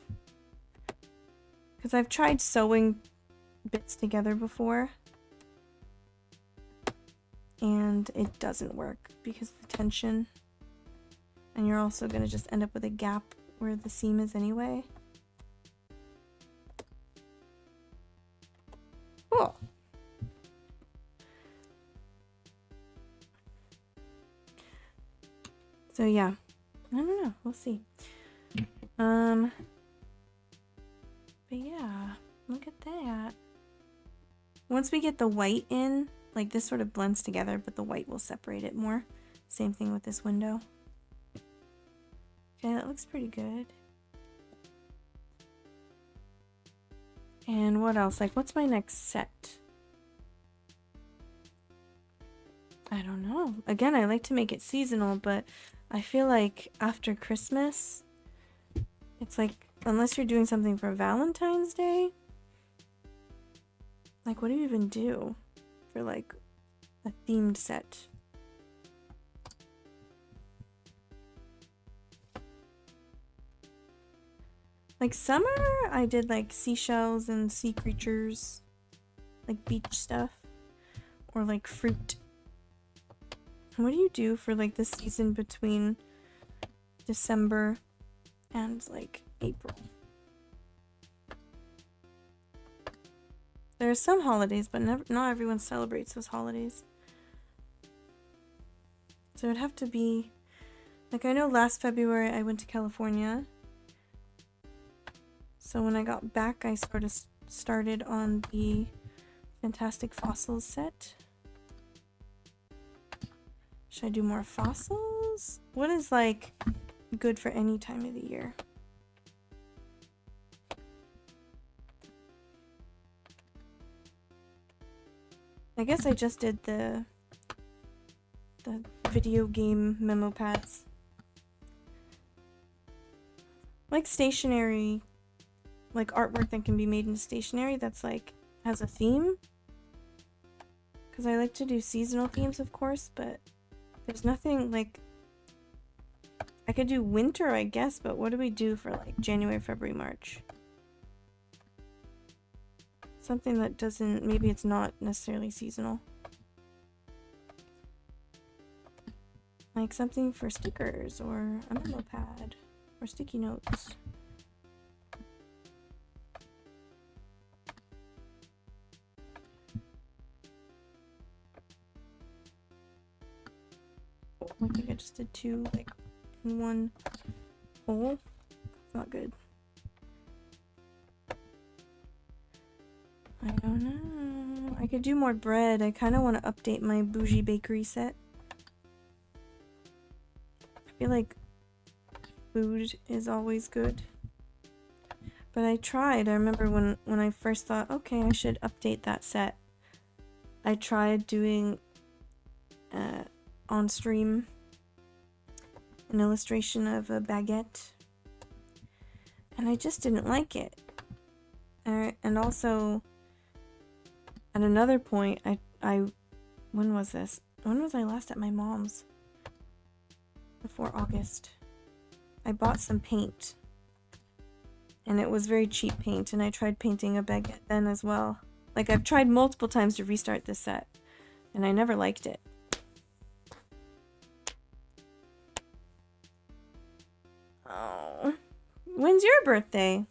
Because I've tried sewing bits together before, and it doesn't work because of the tension, and you're also going to just end up with a gap where the seam is anyway. Cool. So yeah, I don't know, we'll see. But yeah, look at that. Once we get the white in, like this sort of blends together, but the white will separate it more. Same thing with this window. Okay, that looks pretty good. And what else? Like, what's my next set? I don't know. Again, I like to make it seasonal, but I feel like after Christmas, it's like, unless you're doing something for Valentine's Day, like, what do you even do for, like, a themed set? Like, summer, I did, like, seashells and sea creatures, like, beach stuff, or, like, fruit. What do you do for, like, the season between December and, like, April? There are some holidays, but not everyone celebrates those holidays. So it'd have to be... Like, I know last February I went to California. So when I got back, I sort of started on the Fantastic Fossils set. Should I do more fossils? What is, like, good for any time of the year? I guess I just did the video game memo pads. Like stationery, like artwork that can be made into stationery that's like has a theme. Because I like to do seasonal themes, of course, but there's nothing like... I could do winter, I guess, but what do we do for like January, February, March? Something that doesn't... Maybe it's not necessarily seasonal. Like something for stickers or a memo pad or sticky notes. I think I just did two, like, in one hole. That's not good. I don't know. I could do more bread. I kind of want to update my bougie bakery set. I feel like food is always good. But I tried. I remember when I first thought, okay, I should update that set. I tried doing on stream an illustration of a baguette. And I just didn't like it. And also... At another point, when was this? When was I last at my mom's? Before August. I bought some paint. And it was very cheap paint, and I tried painting a baguette then as well. Like, I've tried multiple times to restart this set, and I never liked it. Oh. When's your birthday?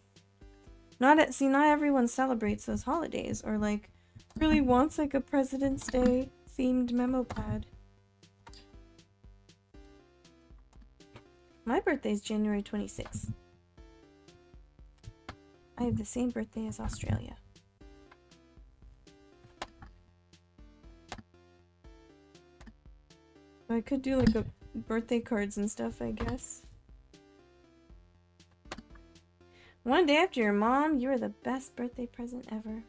Not everyone celebrates those holidays, or like... really wants like a President's Day themed memo pad. My birthday's January 26th. I have the same birthday as Australia. I could do like a birthday cards and stuff, I guess. One day after your mom, you are the best birthday present ever.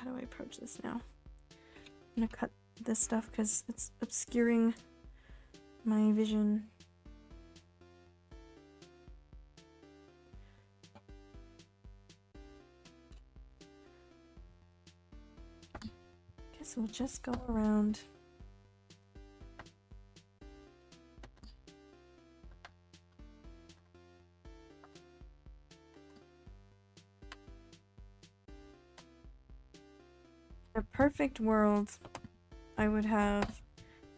How do I approach this now? I'm gonna cut this stuff because it's obscuring my vision. Guess we'll just go around. In a perfect world, I would have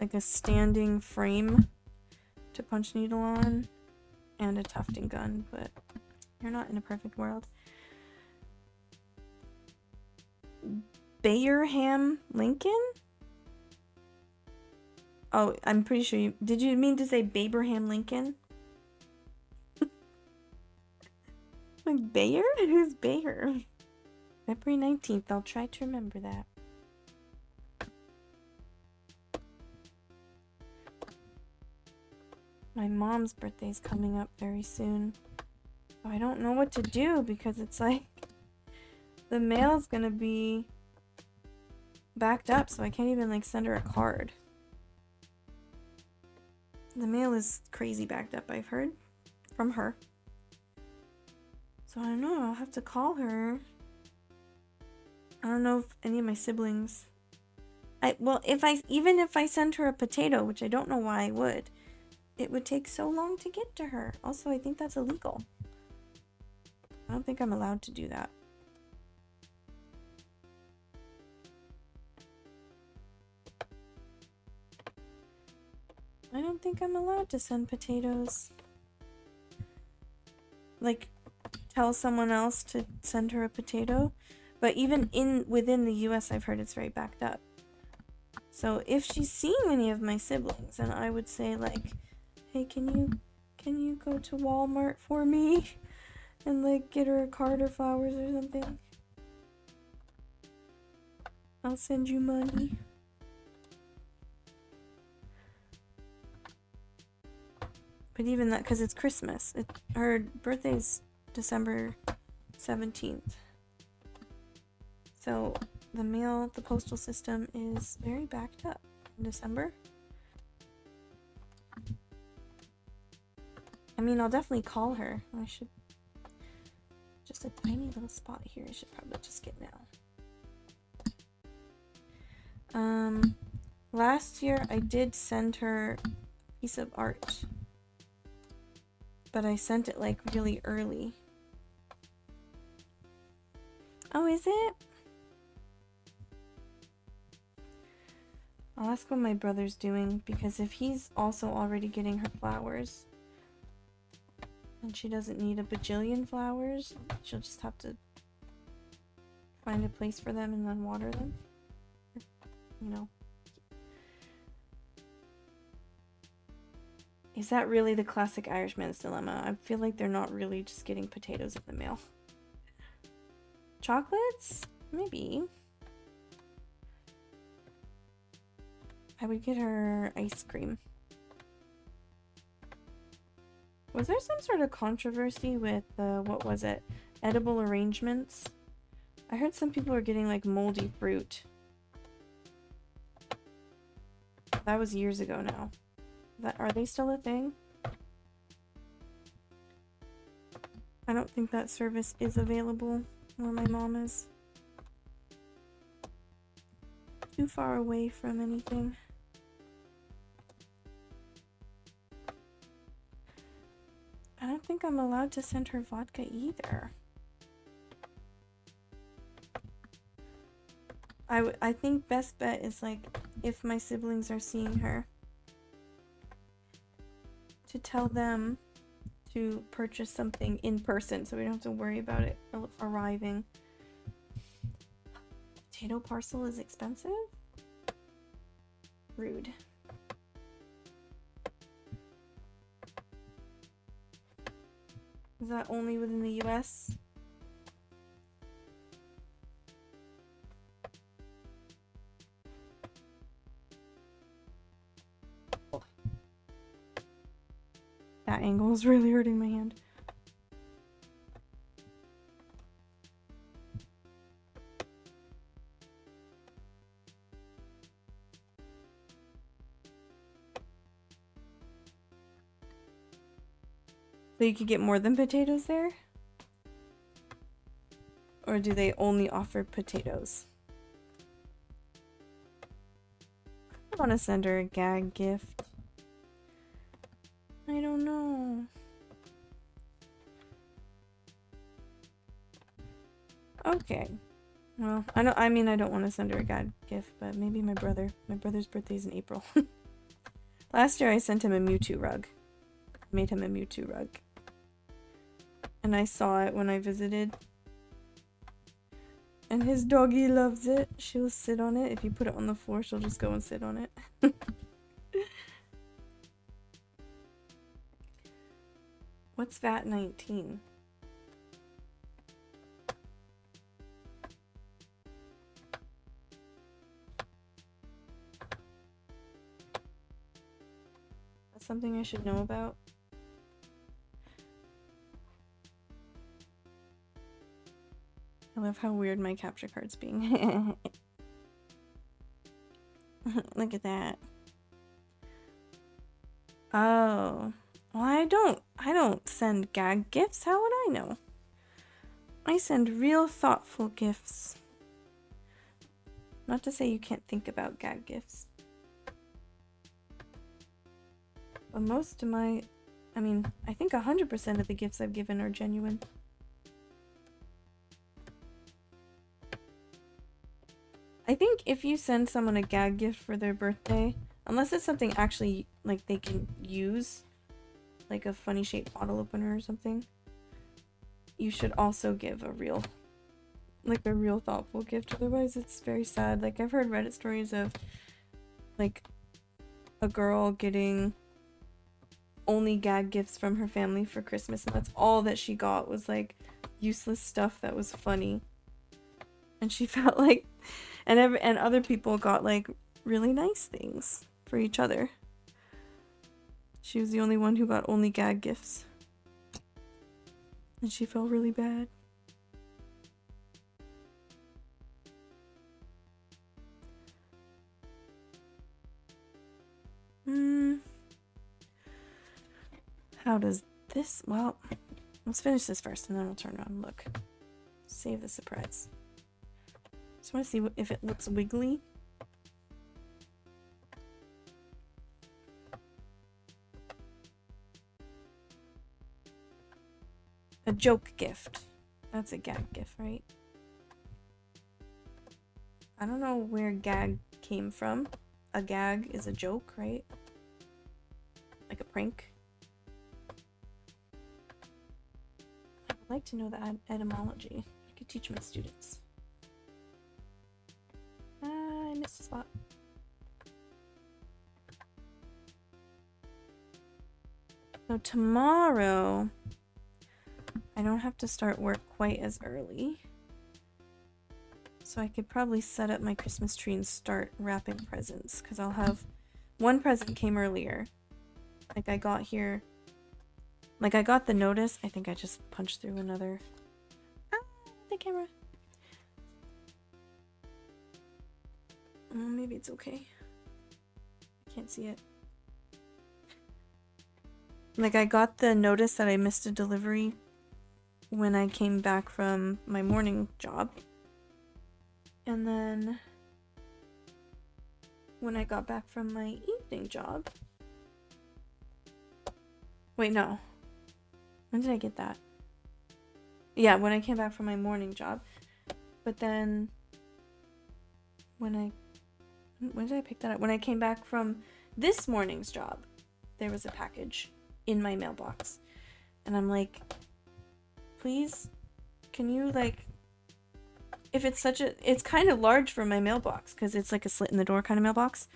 like a standing frame to punch needle on and a tufting gun, but you're not in a perfect world. Bayerham Lincoln? Oh, I'm pretty sure you... Did you mean to say Baberham Lincoln? Like Bayer? Who's Bayer? February 19th. I'll try to remember that. My mom's birthday's coming up very soon. I don't know what to do because it's like the mail's gonna be backed up, so I can't even like send her a card. The mail is crazy backed up, I've heard from her. So I don't know, I'll have to call her. I don't know if any of my siblings... even if I send her a potato, which I don't know why I would, it would take so long to get to her. Also, I think that's illegal. I don't think I'm allowed to do that. I don't think I'm allowed to send potatoes. Like, tell someone else to send her a potato. But even within the US, I've heard it's very backed up. So if she's seeing any of my siblings, then I would say like, hey, can you go to Walmart for me and like get her a card or flowers or something? I'll send you money. But even that, because it's Christmas. Her birthday's December 17th. So the postal system is very backed up in December. I mean, I'll definitely call her. I should... Just a tiny little spot here I should probably just get now. Last year I did send her a piece of art. But I sent it like really early. Oh, is it? I'll ask what my brother's doing, because if he's also already getting her flowers and she doesn't need a bajillion flowers, she'll just have to find a place for them and then water them. You know. Is that really the classic Irishman's dilemma? I feel like they're not really just getting potatoes in the mail. Chocolates? Maybe. I would get her ice cream. Was there some sort of controversy with, what was it? Edible arrangements? I heard some people were getting like moldy fruit. That was years ago now. Are they still a thing? I don't think that service is available where my mom is. Too far away from anything. I don't think I'm allowed to send her vodka either. I think best bet is like, if my siblings are seeing her, to tell them to purchase something in person so we don't have to worry about it arriving. Potato parcel is expensive? Rude. Is that only within the US? That angle is really hurting my hand. So you could get more than potatoes there? Or do they only offer potatoes? I want to send her a gag gift. I don't know. Okay. Well, I don't want to send her a gag gift, but maybe my brother. My brother's birthday's in April. Last year I sent him a Mewtwo rug. Made him a Mewtwo rug. And I saw it when I visited. And his doggy loves it. She'll sit on it. If you put it on the floor, she'll just go and sit on it. What's VAT 19? That's something I should know about. love how weird my capture card's being. Look at that. Oh. Well, I don't send gag gifts. How would I know? I send real thoughtful gifts. Not to say you can't think about gag gifts. But most of my... I mean, I think 100% of the gifts I've given are genuine. I think if you send someone a gag gift for their birthday, unless it's something actually, like, they can use, like a funny shaped bottle opener or something, you should also give a real thoughtful gift. Otherwise, it's very sad. Like, I've heard Reddit stories of, like, a girl getting only gag gifts from her family for Christmas, and that's all that she got was, like, useless stuff that was funny. And she felt like... And other people got, like, really nice things for each other. She was the only one who got only gag gifts. And she felt really bad. How does this... Well, let's finish this first and then we'll turn around and look. Save the surprise. Just want to see if it looks wiggly. A joke gift. That's a gag gift, right? I don't know where gag came from. A gag is a joke, right? Like a prank. I would like to know the etymology. I could teach my students. I missed a spot. So tomorrow, I don't have to start work quite as early. So I could probably set up my Christmas tree and start wrapping presents. Because I'll have... One present came earlier. Like, I got here... Like, I got the notice. I think I just punched through another... Ah, the camera. Oh, maybe it's okay. I can't see it. Like, I got the notice that I missed a delivery when I came back from my morning job. And then when I got back from my evening job... Wait, no. When did I get that? Yeah, when I came back from my morning job. But then when did I pick that up? When I came back from this morning's job, there was a package in my mailbox. And I'm like, please, can you, like... If it's it's kind of large for my mailbox, because it's like a slit in the door kind of mailbox.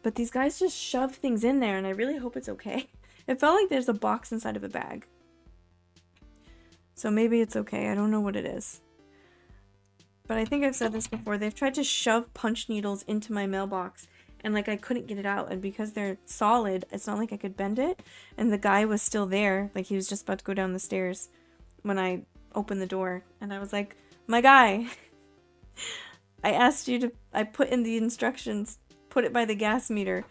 But these guys just shove things in there, and I really hope it's okay. It felt like there's a box inside of a bag. So maybe it's okay. I don't know what it is. But I think I've said this before. They've tried to shove punch needles into my mailbox, and like I couldn't get it out. And because they're solid, it's not like I could bend it. And the guy was still there. Like, he was just about to go down the stairs when I opened the door. And I was like, my guy, I asked you to... I put in the instructions. Put it by the gas meter.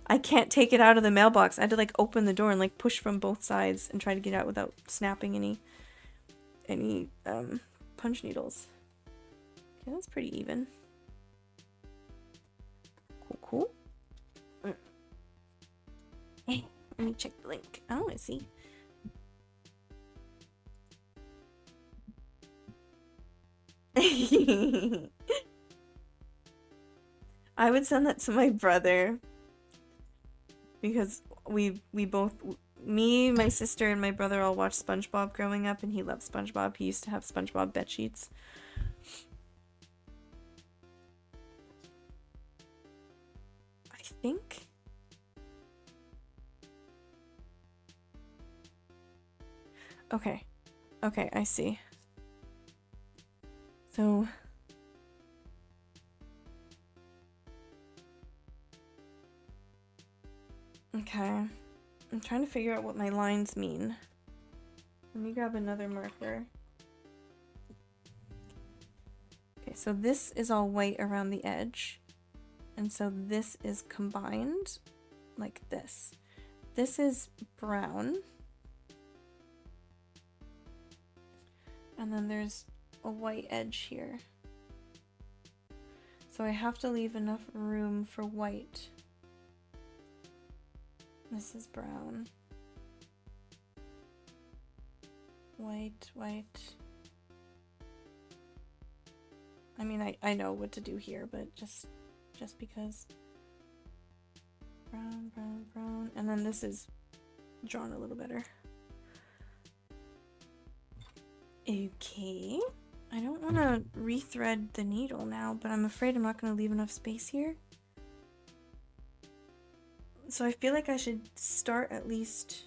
I can't take it out of the mailbox. I had to, like, open the door and, like, push from both sides and try to get it out without snapping any punch needles. Okay, that's pretty even. Cool. Hey, let me check the link. I want to see. I would send that to my brother. Because we both... Me, my sister, and my brother all watched SpongeBob growing up, and he loved SpongeBob. He used to have SpongeBob bedsheets. I think... Okay. Okay, I see. So... Okay. I'm trying to figure out what my lines mean. Let me grab another marker. so this is all white around the edge. And so this is combined like this. This is brown. And then there's a white edge here. So I have to leave enough room for white. This is brown. White, white. I mean, I know what to do here, but just because. Brown, brown, brown. And then this is drawn a little better. Okay. I don't want to rethread the needle now, but I'm afraid I'm not going to leave enough space here. So I feel like I should start at least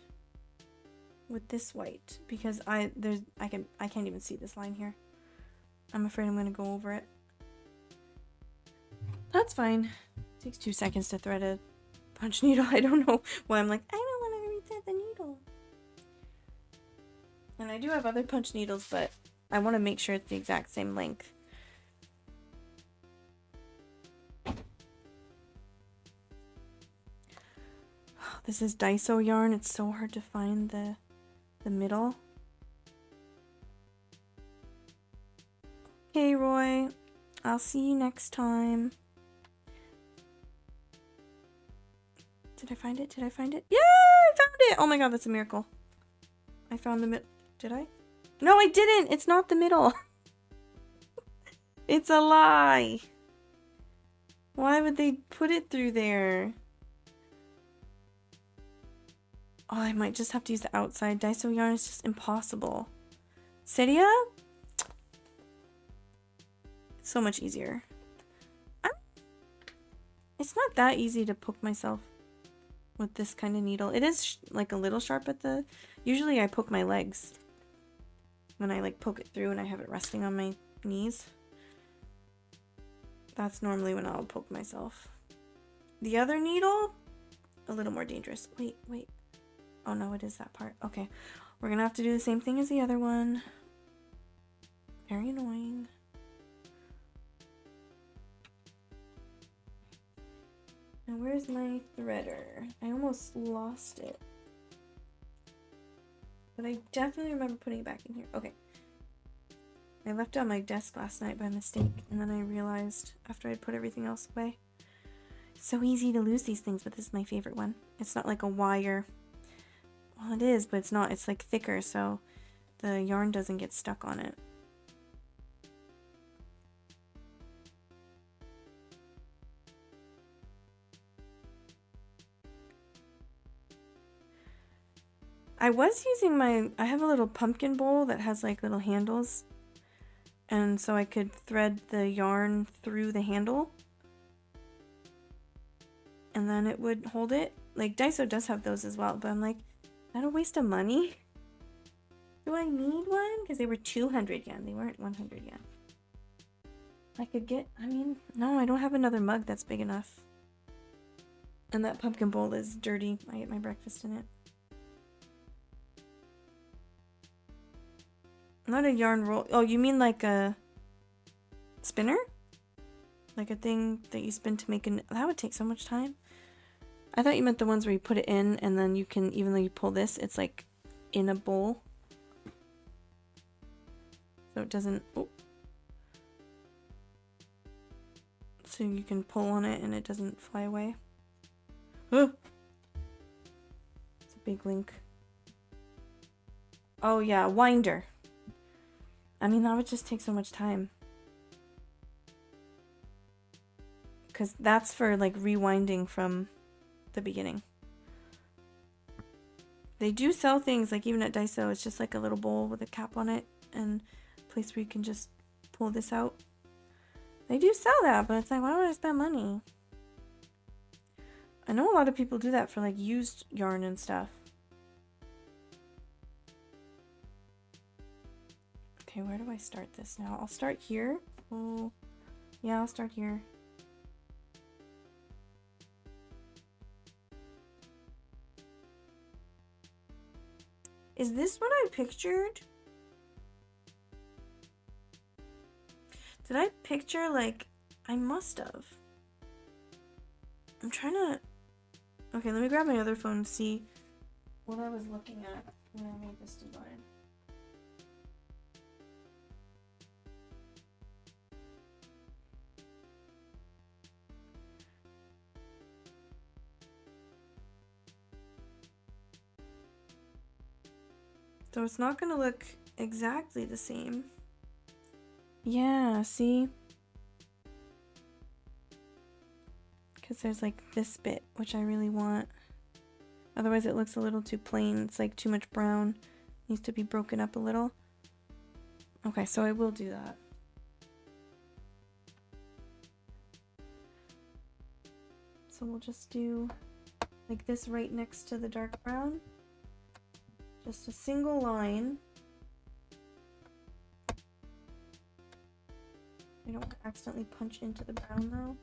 with this white, because I can't even see this line here. I'm afraid I'm going to go over it. That's fine. It takes 2 seconds to thread a punch needle. I don't know why I'm like, I don't want to rethread the needle. And I do have other punch needles, but I want to make sure it's the exact same length. This is Daiso yarn. It's so hard to find the middle. Okay, Roy. I'll see you next time. Did I find it? Did I find it? Yeah, I found it! Oh my god, that's a miracle. I found the middle. Did I? No, I didn't! It's not the middle. It's a lie. Why would they put it through there? Oh, I might just have to use the outside. Daiso yarn is just impossible. Seria? It's so much easier. It's not that easy to poke myself with this kind of needle. It is like a little sharp at the... Usually I poke my legs when I like poke it through and I have it resting on my knees. That's normally when I'll poke myself. The other needle, a little more dangerous. Wait, wait. Oh no, it is that part. Okay, we're gonna have to do the same thing as the other one. Very annoying. Now where's my threader? I almost lost it. But I definitely remember putting it back in here. Okay. I left it on my desk last night by mistake, and then I realized after I'd put everything else away. It's so easy to lose these things, but this is my favorite one. It's not like a wire. Well, it is, but it's not. It's like thicker, so the yarn doesn't get stuck on it. I was using I have a little pumpkin bowl that has like little handles. And so I could thread the yarn through the handle. And then it would hold it. Like Daiso does have those as well, but I'm like, is that a waste of money? Do I need one? Because they were 200 yen. They weren't 100 yen. I could get, I mean, no, I don't have another mug that's big enough. And that pumpkin bowl is dirty. I get my breakfast in it. Not a yarn roll. Oh, you mean like a spinner? Like a thing that you spin to make an... That would take so much time. I thought you meant the ones where you put it in and then you can, even though you pull this, it's like in a bowl. So it doesn't... Oh. So you can pull on it and it doesn't fly away. Oh! It's a big link. Oh yeah, winder. I mean, that would just take so much time. Because that's for, like, rewinding from the beginning. They do sell things, like, even at Daiso, it's just like a little bowl with a cap on it. And a place where you can just pull this out. They do sell that, but it's like, why would I spend money? I know a lot of people do that for, like, used yarn and stuff. Okay, where do I start this now? I'll start here. Oh, yeah, I'll start here. Is this what I pictured? Did I picture, like, I must have. I'm trying to... Okay, let me grab my other phone and see what I was looking at when I made this design. So it's not gonna look exactly the same. Yeah, see? Because there's like this bit, which I really want. Otherwise it looks a little too plain. It's like too much brown. Needs to be broken up a little. Okay, so I will do that. So we'll just do like this right next to the dark brown. Just a single line. I don't want to accidentally punch into the brown though.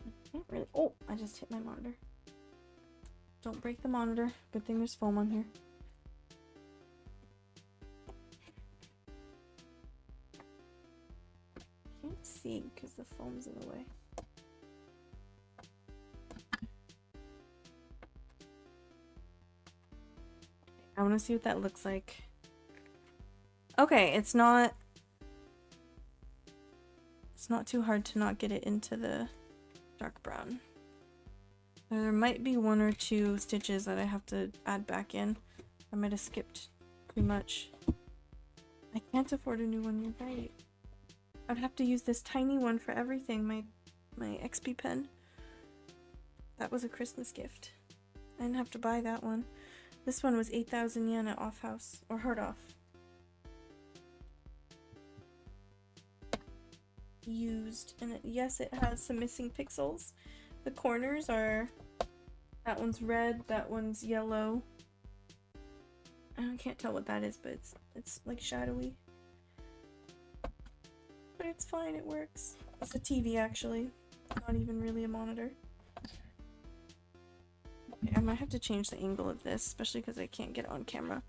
I can't really. Oh, I just hit my monitor. Don't break the monitor. Good thing there's foam on here. Can't see because the foam's in the way. I want to see what that looks like. Okay, it's not too hard to not get it into the dark brown. There might be one or two stitches that I have to add back in. I might have skipped too much. I can't afford a new one, you're right. I'd have to use this tiny one for everything, my XP pen. That was a Christmas gift. I didn't have to buy that one. This one was 8,000 yen at Off House, or Heard Off. Used, and yes, it has some missing pixels. The corners are, that one's red, that one's yellow. I can't tell what that is, but it's like shadowy. But it's fine, it works. It's a TV actually, not even really a monitor. Okay, I might have to change the angle of this, especially because I can't get it on camera.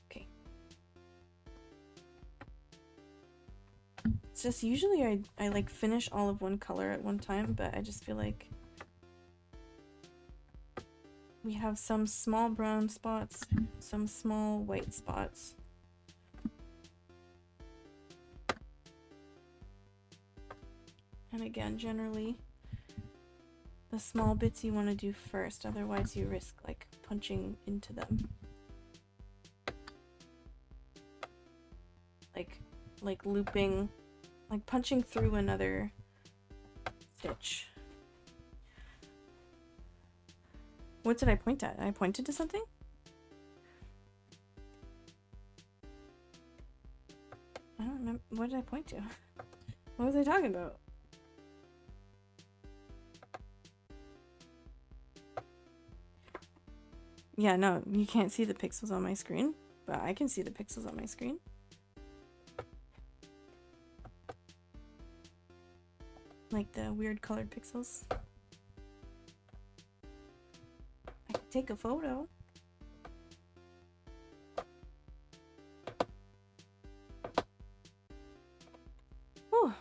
Okay. It's just usually I like finish all of one color at one time, but I just feel like we have some small brown spots, some small white spots. And again, generally, the small bits you want to do first, otherwise you risk like punching into them. Like looping, like punching through another stitch. What did I point at? I pointed to something? I don't remember. What did I point to? What was I talking about? Yeah, no, you can't see the pixels on my screen, but I can see the pixels on my screen. Like the weird colored pixels. I could take a photo. Oh,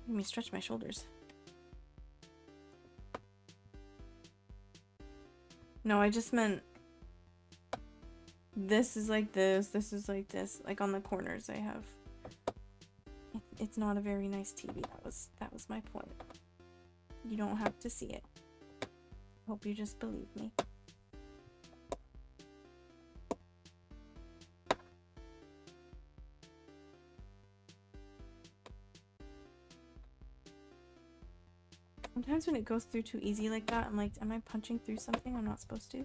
let me stretch my shoulders. No, I just meant this is like this is like this. Like on the corners I have. It's not a very nice TV. That was my point. You don't have to see it. Hope you just believe me. Sometimes when it goes through too easy like that, I'm like, am I punching through something I'm not supposed to?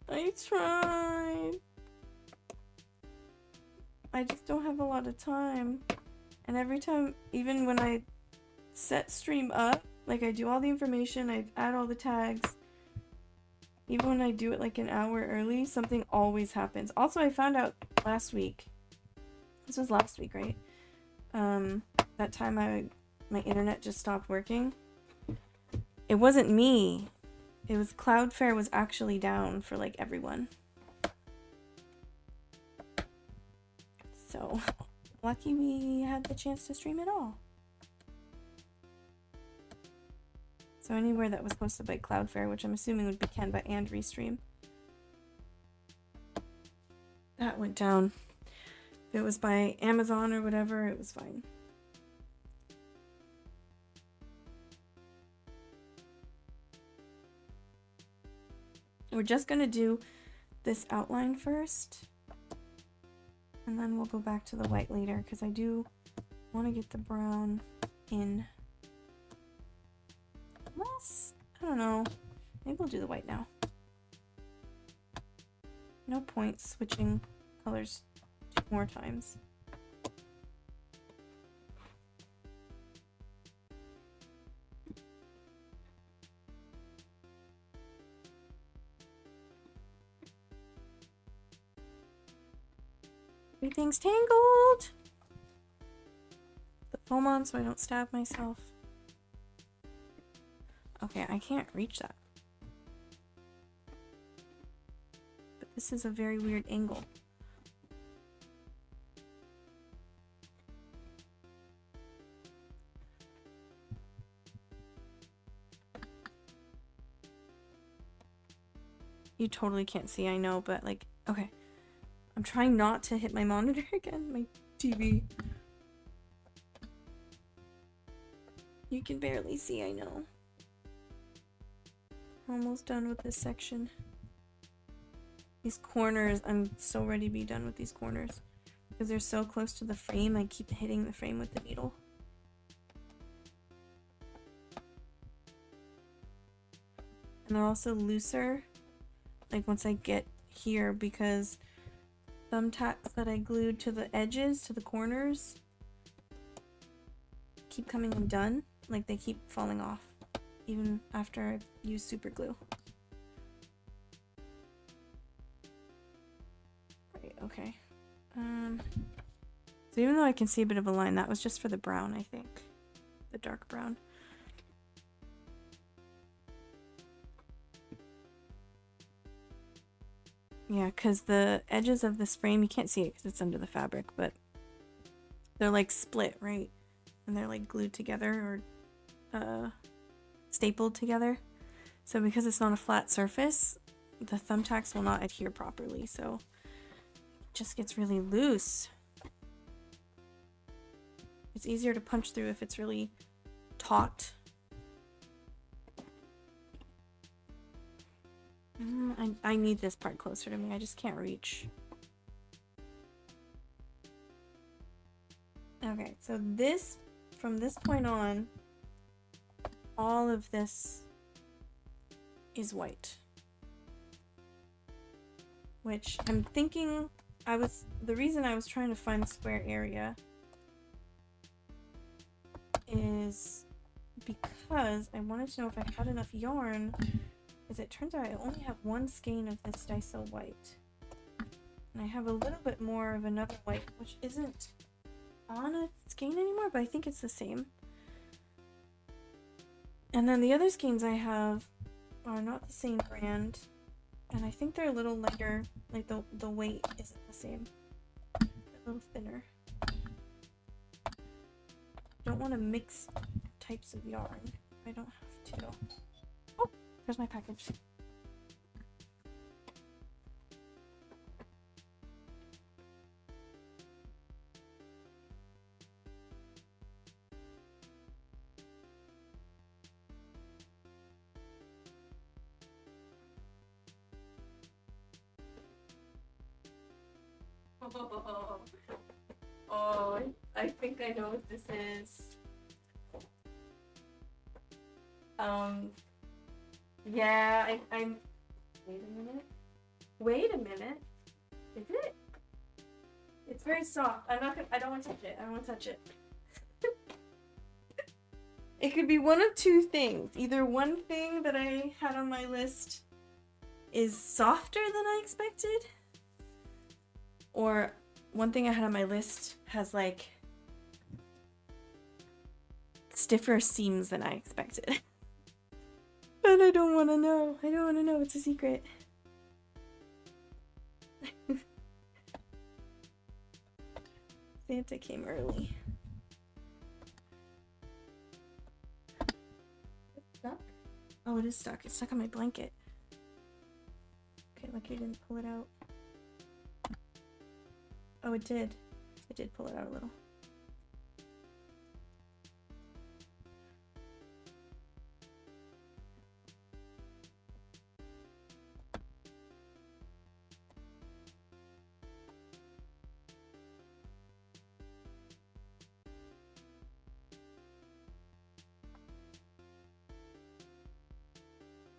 I tried. I just don't have a lot of time. And every time, even when I set stream up, like I do all the information, I add all the tags, Even when I do it like an hour early, something always happens. Also, I found out last week. This was last week, right? That time my internet just stopped working. It wasn't me. It was Cloudflare was actually down for like everyone. So, lucky we had the chance to stream it all. So anywhere that was hosted by Cloudflare, which I'm assuming would be Canva and Restream, that went down. If it was by Amazon or whatever, it was fine. We're just gonna do this outline first, and then we'll go back to the white later, because I do want to get the brown in. Unless, I don't know, maybe we'll do the white now. No point switching colors 2 more times. Everything's tangled! The foam on so I don't stab myself. Okay, I can't reach that. But this is a very weird angle. You totally can't see, I know, but like, okay. I'm trying not to hit my monitor again, my TV. You can barely see, I know. Almost done with this section. These corners, I'm so ready to be done with these corners. Because they're so close to the frame, I keep hitting the frame with the needle. And they're also looser, like once I get here, because thumbtacks that I glued to the edges, to the corners, keep coming undone. Like they keep falling off, even after I've used super glue. Right, okay. So even though I can see a bit of a line, that was just for the brown, I think. The dark brown. Yeah, because the edges of this frame, you can't see it because it's under the fabric, but they're like split, right? And they're like glued together or stapled together. So because it's not a flat surface, the thumbtacks will not adhere properly, so it just gets really loose. It's easier to punch through if it's really taut. I need this part closer to me. I just can't reach. Okay, so this, from this point on, all of this is white. Which I'm thinking, the reason I was trying to find the square area is because I wanted to know if I had enough yarn, because it turns out I only have one skein of this Daiso white. And I have a little bit more of another white, which isn't on a skein anymore, but I think it's the same. And then the other skeins I have are not the same brand, and I think they're a little lighter, like the weight isn't the same. They're a little thinner. Don't want to mix types of yarn. I don't have to. Oh, there's my package. Oh, I think I know what this is. Yeah, I'm. Wait a minute. Is it? It's very soft. I don't want to touch it. I don't want to touch it. It could be one of two things. Either one thing that I had on my list is softer than I expected. Or one thing I had on my list has like stiffer seams than I expected. But I don't want to know. I don't want to know. It's a secret. Santa came early. It's stuck? Oh, it is stuck. It's stuck on my blanket. Okay, lucky I didn't pull it out. Oh, it did. It did pull it out a little.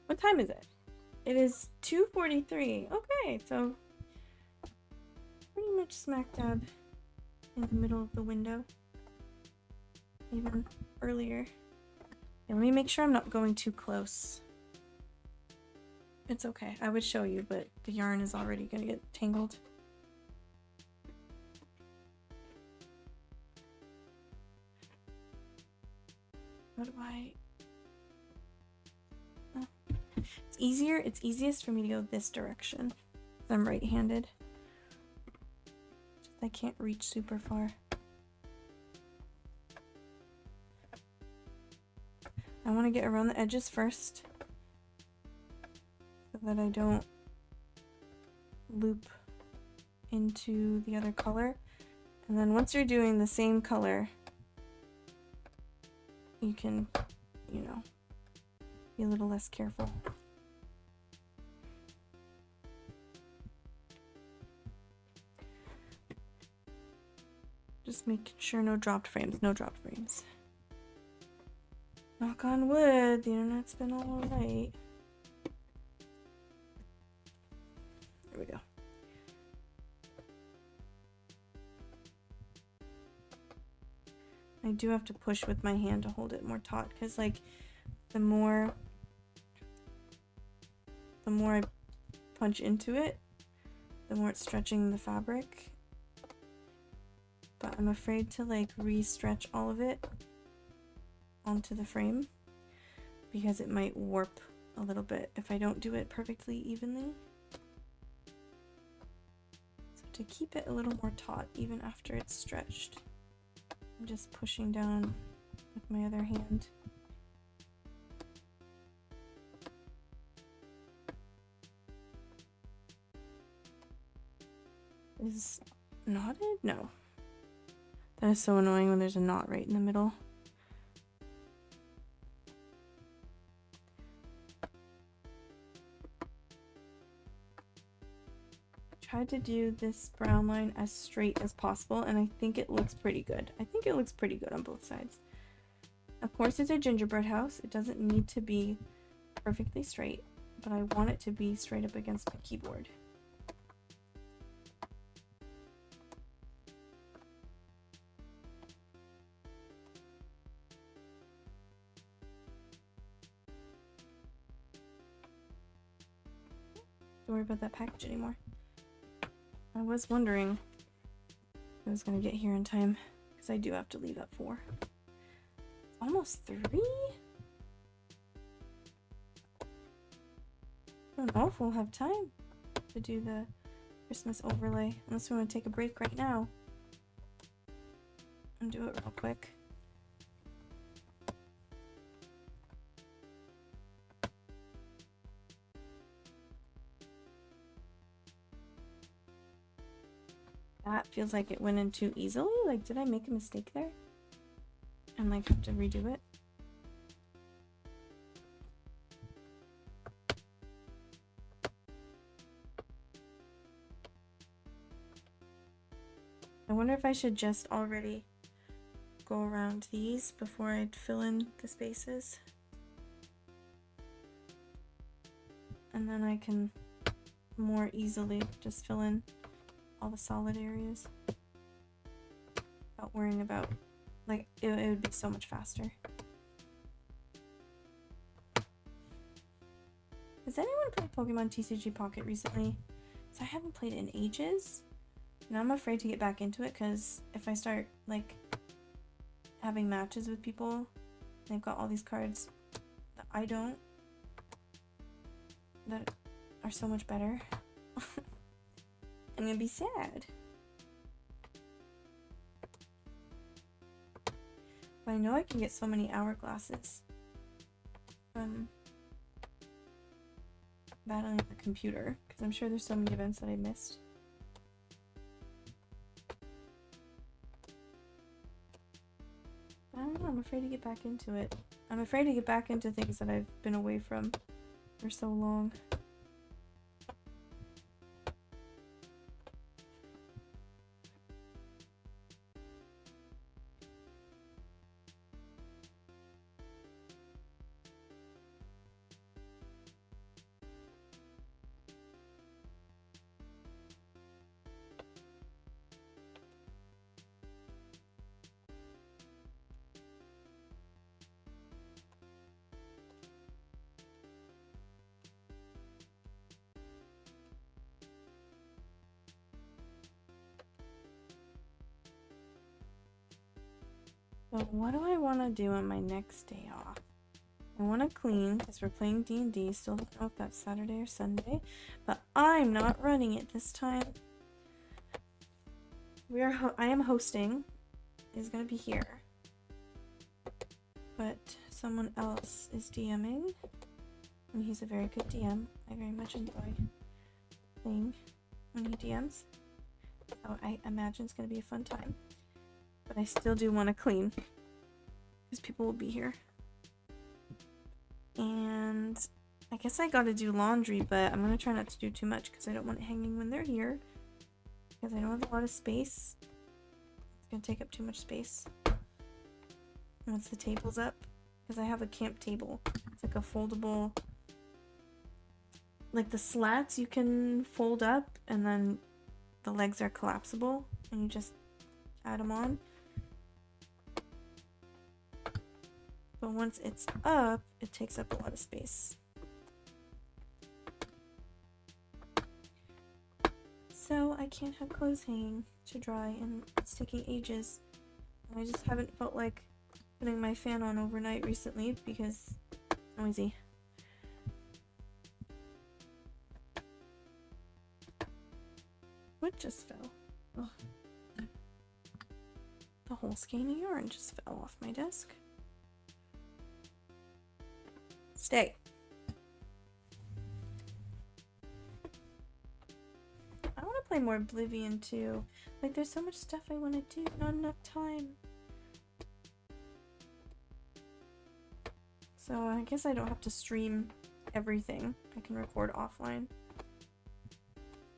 What time is it? It is 2:43. Okay, so pretty much smack dab in the middle of the window. Even earlier. Yeah, let me make sure I'm not going too close. It's okay. I would show you, but the yarn is already gonna get tangled. What do I... Oh. It's easier. It's easiest for me to go this direction. 'Cause I'm right-handed. I can't reach super far. I want to get around the edges first so that I don't loop into the other color. And then once you're doing the same color, you can, you know, be a little less careful. Just making sure no dropped frames, no dropped frames. Knock on wood, the internet's been all right. There we go. I do have to push with my hand to hold it more taut, because like the more I punch into it, the more it's stretching the fabric. But I'm afraid to like re-stretch all of it onto the frame because it might warp a little bit if I don't do it perfectly evenly. So to keep it a little more taut even after it's stretched, I'm just pushing down with my other hand. Is knotted? No. That is so annoying when there's a knot right in the middle. Tried to do this brown line as straight as possible, and I think it looks pretty good. I think it looks pretty good on both sides. Of course, it's a gingerbread house. It doesn't need to be perfectly straight, but I want it to be straight up against my keyboard. Don't worry about that package anymore. I was wondering if I was gonna get here in time, because I do have to leave at 4. It's almost 3? I don't know if we'll have time to do the Christmas overlay, unless we want to take a break right now and do it real quick. That feels like it went in too easily. Like, did I make a mistake there? And like have to redo it? I wonder if I should just already go around these before I fill in the spaces. And then I can more easily just fill in all the solid areas without worrying about, like, it would be so much faster. Has anyone played Pokemon TCG Pocket recently? Because I haven't played it in ages. And I'm afraid to get back into it because if I start, like, having matches with people, they've got all these cards that I don't, that are so much better. I'm gonna be sad. But I know I can get so many hourglasses from battling the computer, because I'm sure there's so many events that I missed. But I don't know, I'm afraid to get back into it. I'm afraid to get back into things that I've been away from for so long. So what do I want to do on my next day off? I want to clean because we're playing D&D. Still don't know if that's Saturday or Sunday, but I'm not running it this time. I am hosting. Is gonna be here, but someone else is DMing, and he's a very good DM. I very much enjoy playing when he DMs. So I imagine it's gonna be a fun time. But I still do want to clean because people will be here. And I guess I gotta do laundry, but I'm gonna try not to do too much because I don't want it hanging when they're here. Because I don't have a lot of space. It's gonna take up too much space. Once the table's up. Because I have a camp table. It's like a foldable... Like the slats you can fold up and then the legs are collapsible. And you just add them on. But once it's up, it takes up a lot of space. So I can't have clothes hanging to dry, and it's taking ages. And I just haven't felt like putting my fan on overnight recently because it's noisy. What just fell? Ugh. The whole skein of yarn just fell off my desk. Stay. I want to play more Oblivion too. Like, there's so much stuff I want to do, not enough time. So I guess I don't have to stream everything. I can record offline.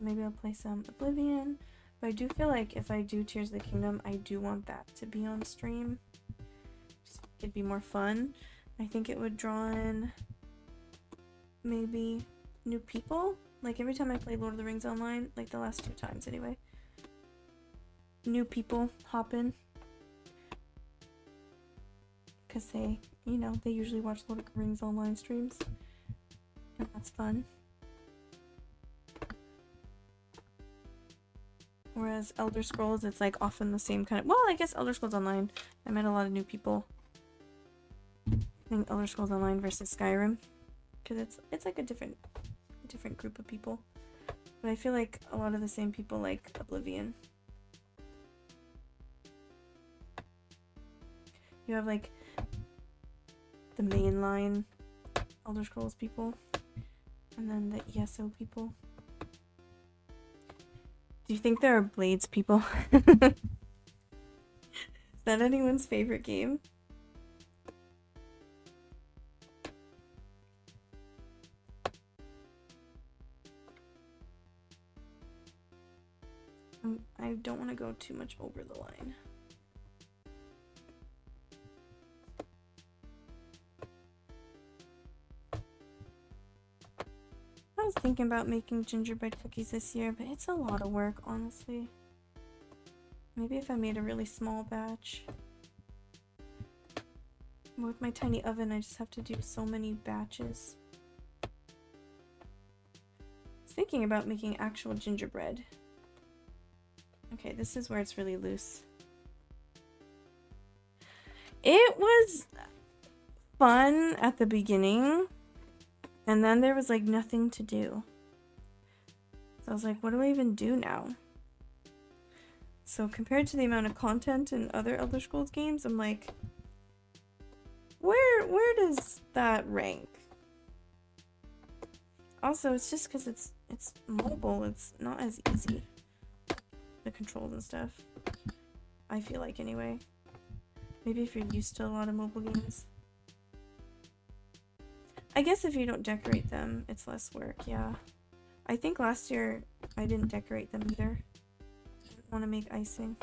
Maybe I'll play some Oblivion. But I do feel like if I do Tears of the Kingdom, I do want that to be on stream. Just, it'd be more fun. I think it would draw in maybe new people. Like every time I play Lord of the Rings online, like the last 2 times anyway, new people hop in. Because they, you know, they usually watch Lord of the Rings online streams. And that's fun. Whereas Elder Scrolls, it's like often the same kind of... Well, I guess Elder Scrolls Online, I met a lot of new people. I think Elder Scrolls Online versus Skyrim. Because it's like a different group of people. But I feel like a lot of the same people like Oblivion. You have like the mainline Elder Scrolls people. And then the ESO people. Do you think there are Blades people? Is that anyone's favorite game? I don't want to go too much over the line. I was thinking about making gingerbread cookies this year, but it's a lot of work, honestly. Maybe if I made a really small batch. With my tiny oven, I just have to do so many batches. thinking about making actual gingerbread. Okay, this is where it's really loose. It was fun at the beginning, and then there was like nothing to do. So I was like, what do I even do now? So compared to the amount of content in other Elder Scrolls games, I'm like, where does that rank? Also, it's just because it's mobile, it's not as easy. The controls and stuff. I feel like anyway. Maybe if you're used to a lot of mobile games. I guess if you don't decorate them, it's less work, yeah. I think last year I didn't decorate them either. I didn't want to make icing.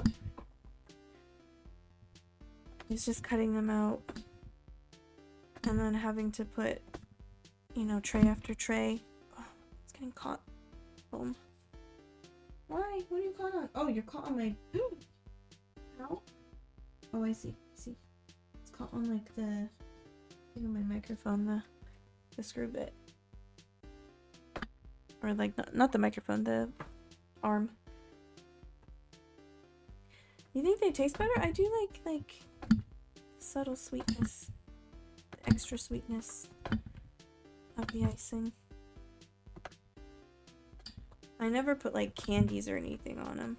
It's just cutting them out. And then having to put, you know, tray after tray. Oh, it's getting caught. Boom. Why? What are you caught on? Oh, you're caught on my... How? Oh, I see. I see. It's caught on like the... thing on my microphone, the screw bit. Or like, not the microphone, the arm. You think they taste better? I do like subtle sweetness. The extra sweetness of the icing. I never put like candies or anything on them.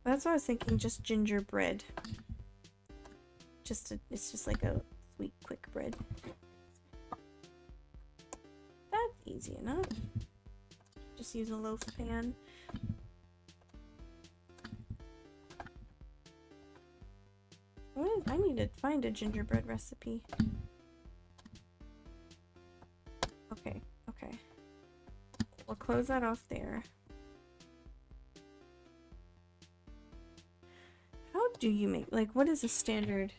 That's why I was thinking, just gingerbread. It's just like a sweet, quick bread. That's easy enough. Just use a loaf pan. I need to find a gingerbread recipe. Okay, okay. We'll close that off there. How do you make, like, what is a standard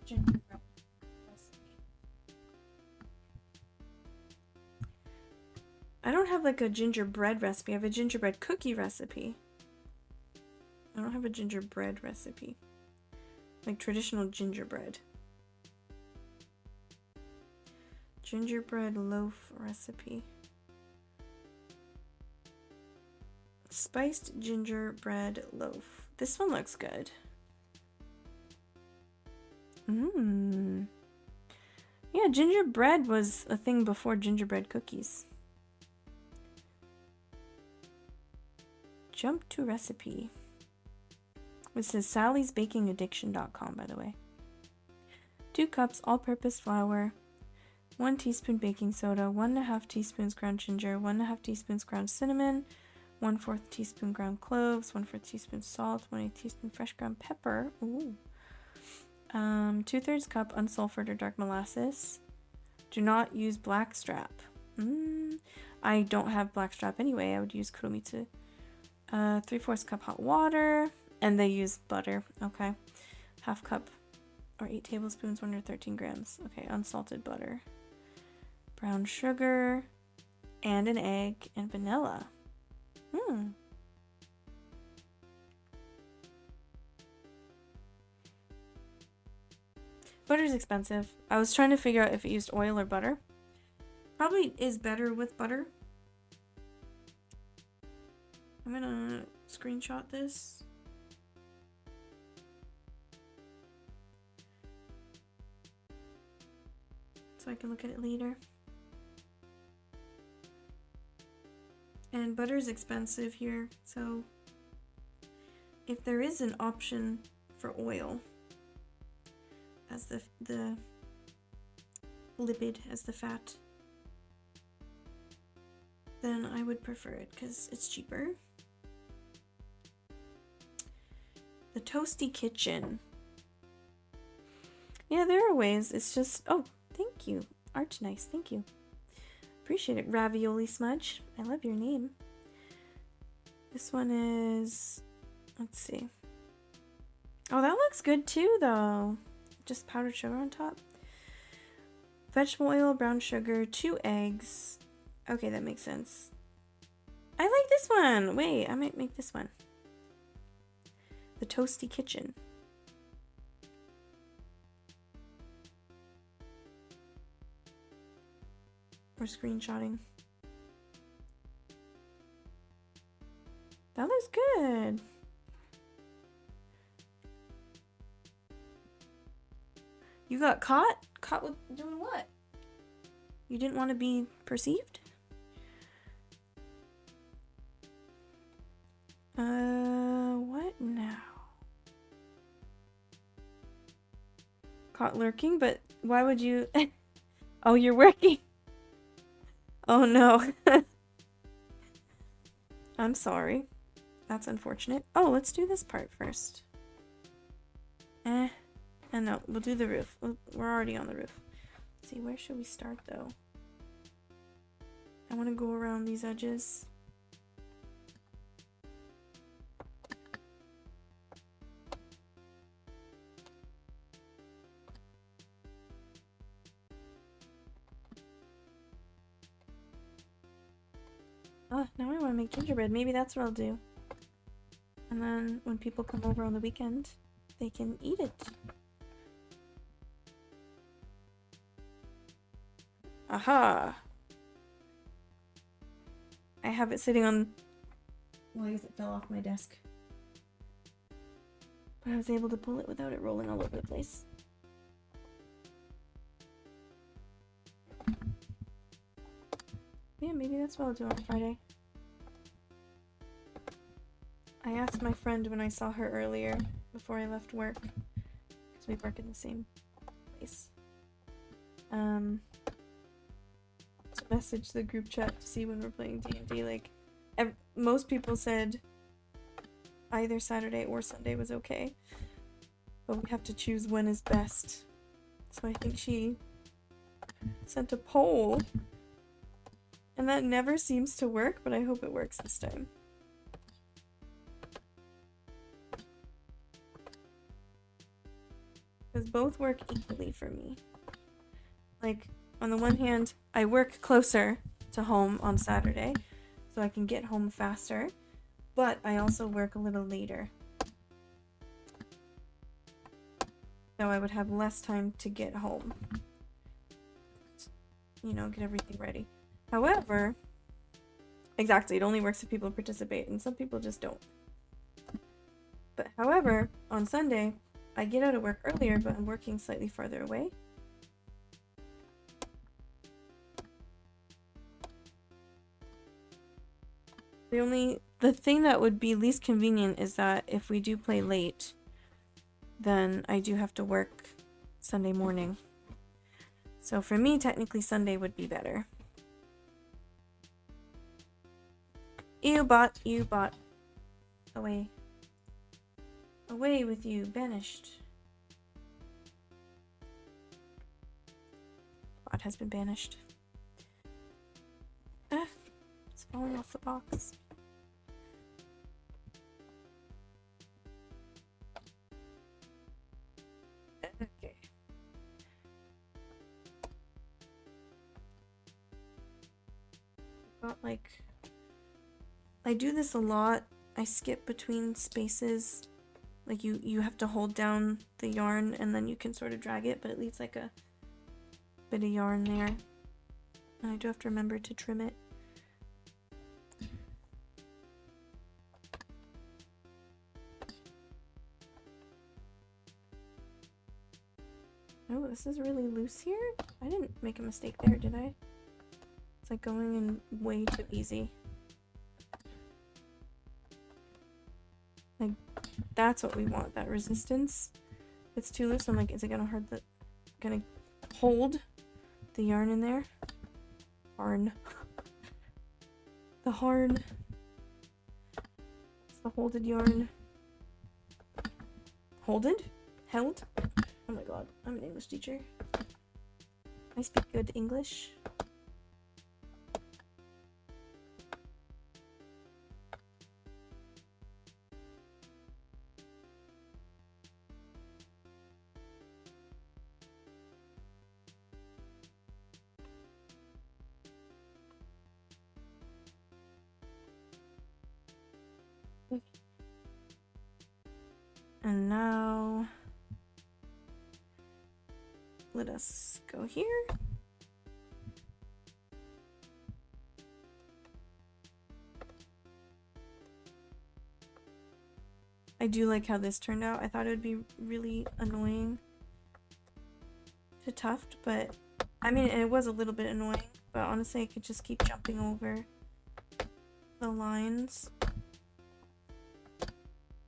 gingerbread recipe? I don't have like a gingerbread recipe. I have a gingerbread cookie recipe. I don't have a gingerbread recipe. Like traditional gingerbread. Gingerbread loaf recipe. Spiced gingerbread loaf. This one looks good. Mmm. Yeah, gingerbread was a thing before gingerbread cookies. Jump to recipe. This is sallysbakingaddiction.com, by the way. 2 cups all-purpose flour, 1 teaspoon baking soda, 1.5 teaspoons ground ginger, 1.5 teaspoons ground cinnamon, 1/4 teaspoon ground cloves, 1/4 teaspoon salt, 1/8 teaspoon fresh ground pepper. Ooh. 2/3 cup unsulfured or dark molasses. Do not use blackstrap. I don't have blackstrap anyway. I would use kuromitsu. 3/4 cup hot water. And they use butter. Okay. 1/2 cup or 8 tablespoons, 113 grams. Okay, unsalted butter. Brown sugar. And an egg and vanilla. Butter's expensive. I was trying to figure out if it used oil or butter. Probably is better with butter. I'm gonna screenshot this. So I can look at it later. And butter's expensive here, so if there is an option for oil as the lipid, as the fat, then I would prefer it because it's cheaper. The Toasty Kitchen. Yeah, there are ways. It's just, oh, thank you. Arch nice, thank you. Appreciate it. Ravioli Smudge. I love your name. This one is, let's see. Oh, that looks good too, though. Just powdered sugar on top. Vegetable oil, brown sugar, 2 eggs. Okay, that makes sense. I like this one. Wait, I might make this one. The Toasty Kitchen. We're screenshotting. That looks good. You got caught? Caught with doing what? You didn't want to be perceived? What now? Caught lurking, but why would you... Oh, you're working. Oh no. I'm sorry. That's unfortunate. Oh, let's do this part first. And no, we'll do the roof. We're already on the roof. Let's see, where should we start though? I want to go around these edges. Oh, now I want to make gingerbread. Maybe that's what I'll do. And then when people come over on the weekend, they can eat it. Aha! I have it sitting on... Well, I guess it fell off my desk. But I was able to pull it without it rolling all over the place. Yeah, maybe that's what I'll do on Friday. I asked my friend when I saw her earlier, before I left work, because we work in the same place, to message the group chat to see when we're playing D&D. Like, most people said either Saturday or Sunday was okay, but we have to choose when is best. So I think she sent a poll, and that never seems to work, but I hope it works this time. Because both work equally for me. Like, on the one hand, I work closer to home on Saturday, so I can get home faster, but I also work a little later. So I would have less time to get home. You know, get everything ready. However, exactly, it only works if people participate, and some people just don't. But however, on Sunday, I get out of work earlier, but I'm working slightly farther away. The thing that would be least convenient is that if we do play late, then I do have to work Sunday morning. So for me, technically Sunday would be better. You bot. Away. Away with you, banished. Bot has been banished. Ah, it's falling off the box. Okay. Got like... I do this a lot. I skip between spaces. Like you have to hold down the yarn and then you can sort of drag it, but it leaves like a bit of yarn there. And I do have to remember to trim it. Oh, this is really loose here? I didn't make a mistake there, did I? It's like going in way too easy. Like, that's what we want, that resistance. It's too loose. I'm like, is it gonna hold the yarn in there? Yarn. The yarn. It's the holded yarn. Holded? Held? Oh my god, I'm an English teacher. I speak good English. And now let us go here. I do like how this turned out. I thought it would be really annoying to tuft, but I mean, it was a little bit annoying, but honestly I could just keep jumping over the lines,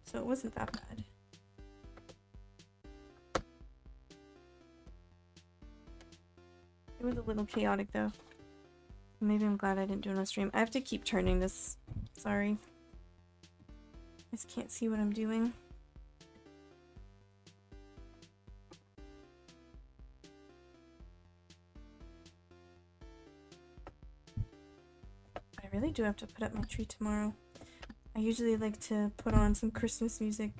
so it wasn't that bad. It was a little chaotic though. Maybe I'm glad I didn't do it on stream. I have to keep turning this. Sorry. I just can't see what I'm doing. I really do have to put up my tree tomorrow. I usually like to put on some Christmas music,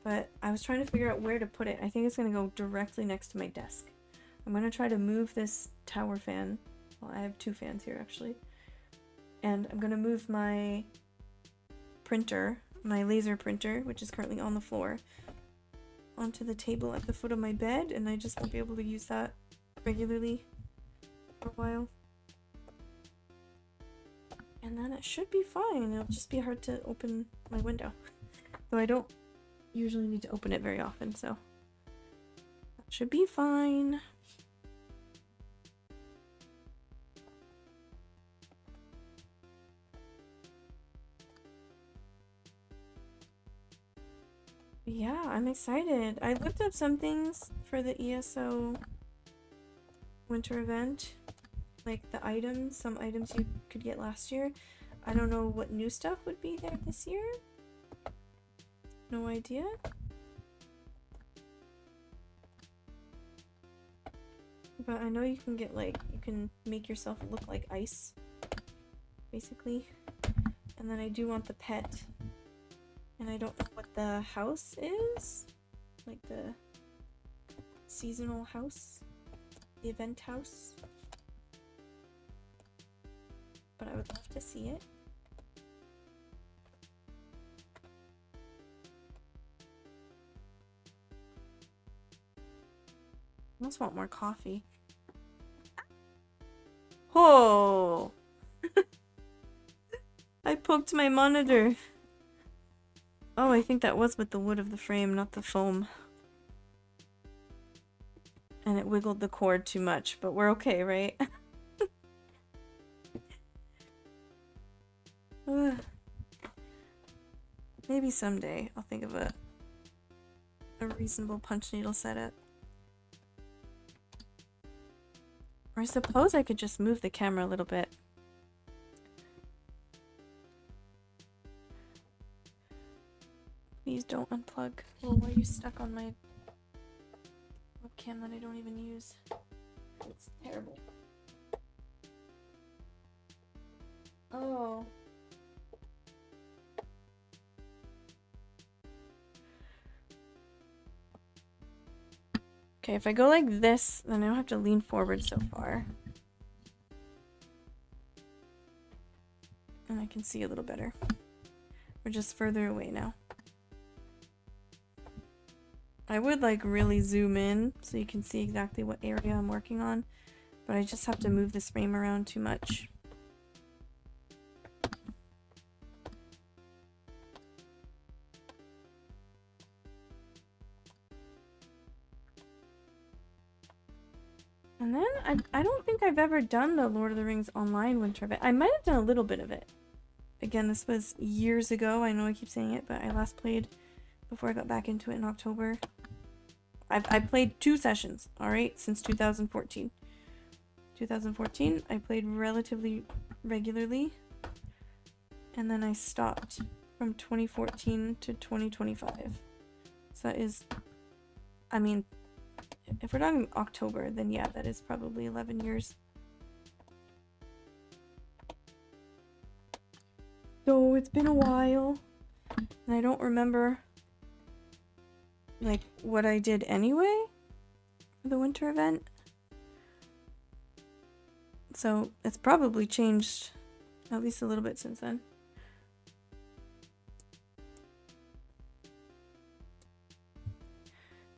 but I was trying to figure out where to put it. I think it's going to go directly next to my desk. I'm going to try to move this tower fan. Well, I have 2 fans here actually. And I'm going to move my printer, my laser printer, which is currently on the floor, onto the table at the foot of my bed, and I just won't be able to use that regularly for a while. And then it should be fine. It'll just be hard to open my window. Though I don't usually need to open it very often, so that should be fine. Yeah, I'm excited. I looked up some things for the ESO winter event. Like the items, some items you could get last year. I don't know what new stuff would be there this year. No idea. But I know you can get like, you can make yourself look like ice, basically. And then I do want the pet. And I don't know what the house is. Like the seasonal house. The event house. But I would love to see it. I almost want more coffee. Oh! I poked my monitor. Oh, I think that was with the wood of the frame, not the foam. And it wiggled the cord too much, but we're okay, right? Maybe someday I'll think of a reasonable punch needle setup. Or I suppose I could just move the camera a little bit. Please don't unplug. Well, why are you stuck on my webcam that I don't even use? It's terrible. Oh. Okay, if I go like this, then I don't have to lean forward so far. And I can see a little better. We're just further away now. I would like really zoom in so you can see exactly what area I'm working on, but I just have to move this frame around too much. And then I don't think I've ever done the Lord of the Rings online winter event. I might have done a little bit of it. Again, this was years ago. I know I keep saying it, but I last played before I got back into it in October. I played 2 sessions, alright, since 2014. 2014, I played relatively regularly. And then I stopped from 2014 to 2025. So that is, I mean, if we're talking October, then yeah, that is probably 11 years. So it's been a while, and I don't remember like what I did anyway for the winter event. So it's probably changed at least a little bit since then.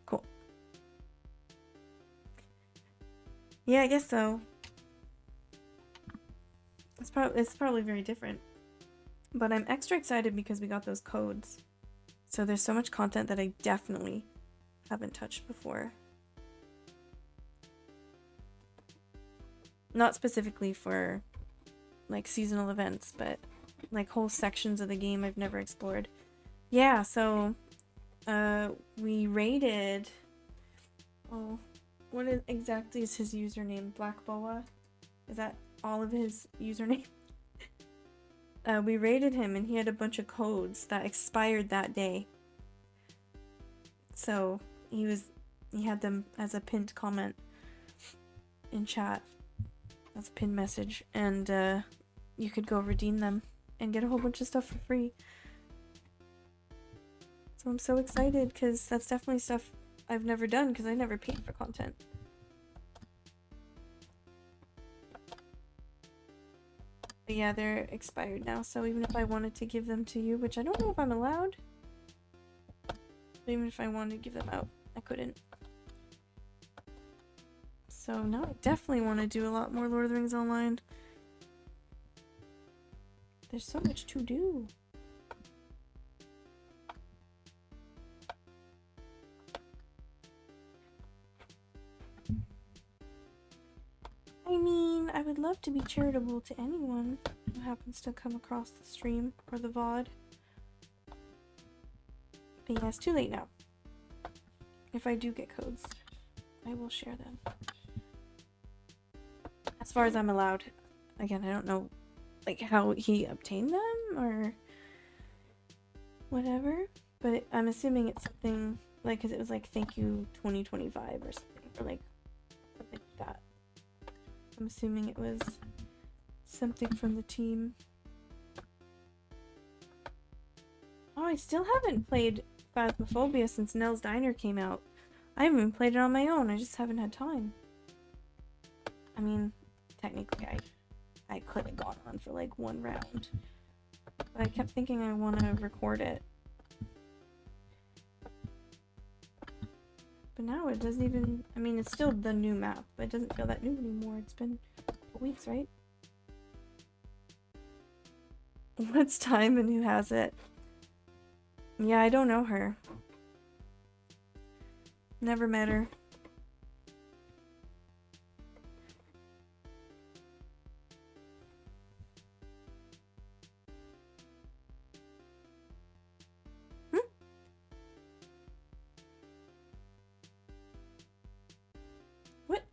Cool. Yeah, I guess so. It's probably very different. But I'm extra excited because we got those codes. So there's so much content that I definitely haven't touched before. Not specifically for like seasonal events, but like whole sections of the game I've never explored. Yeah, so we raided, oh, what exactly is his username? Black Boa? Is that all of his username? We raided him and he had a bunch of codes that expired that day. So he had them as a pinned comment in chat, as a pinned message, and you could go redeem them and get a whole bunch of stuff for free. So I'm so excited because that's definitely stuff I've never done because I never paid for content. But yeah, they're expired now, so even if I wanted to give them to you, which I don't know if I'm allowed, but even if I wanted to give them out, I couldn't. So now I definitely want to do a lot more Lord of the Rings Online. There's so much to do. I mean, I would love to be charitable to anyone who happens to come across the stream or the VOD. But yeah, it's too late now. If I do get codes, I will share them. As far as I'm allowed. Again, I don't know like how he obtained them or whatever, but I'm assuming it's something like, because it was like thank you 2025 or something, or like something like that. I'm assuming it was something from the team. Oh, I still haven't played Phasmophobia since Nell's Diner came out. I haven't even played it on my own, I just haven't had time. I mean, technically I could have gone on for like one round, but I kept thinking I want to record it. But now it doesn't even, I mean, it's still the new map, but it doesn't feel that new anymore. It's been weeks, right? What's time and who has it? Yeah, I don't know her. Never met her. What?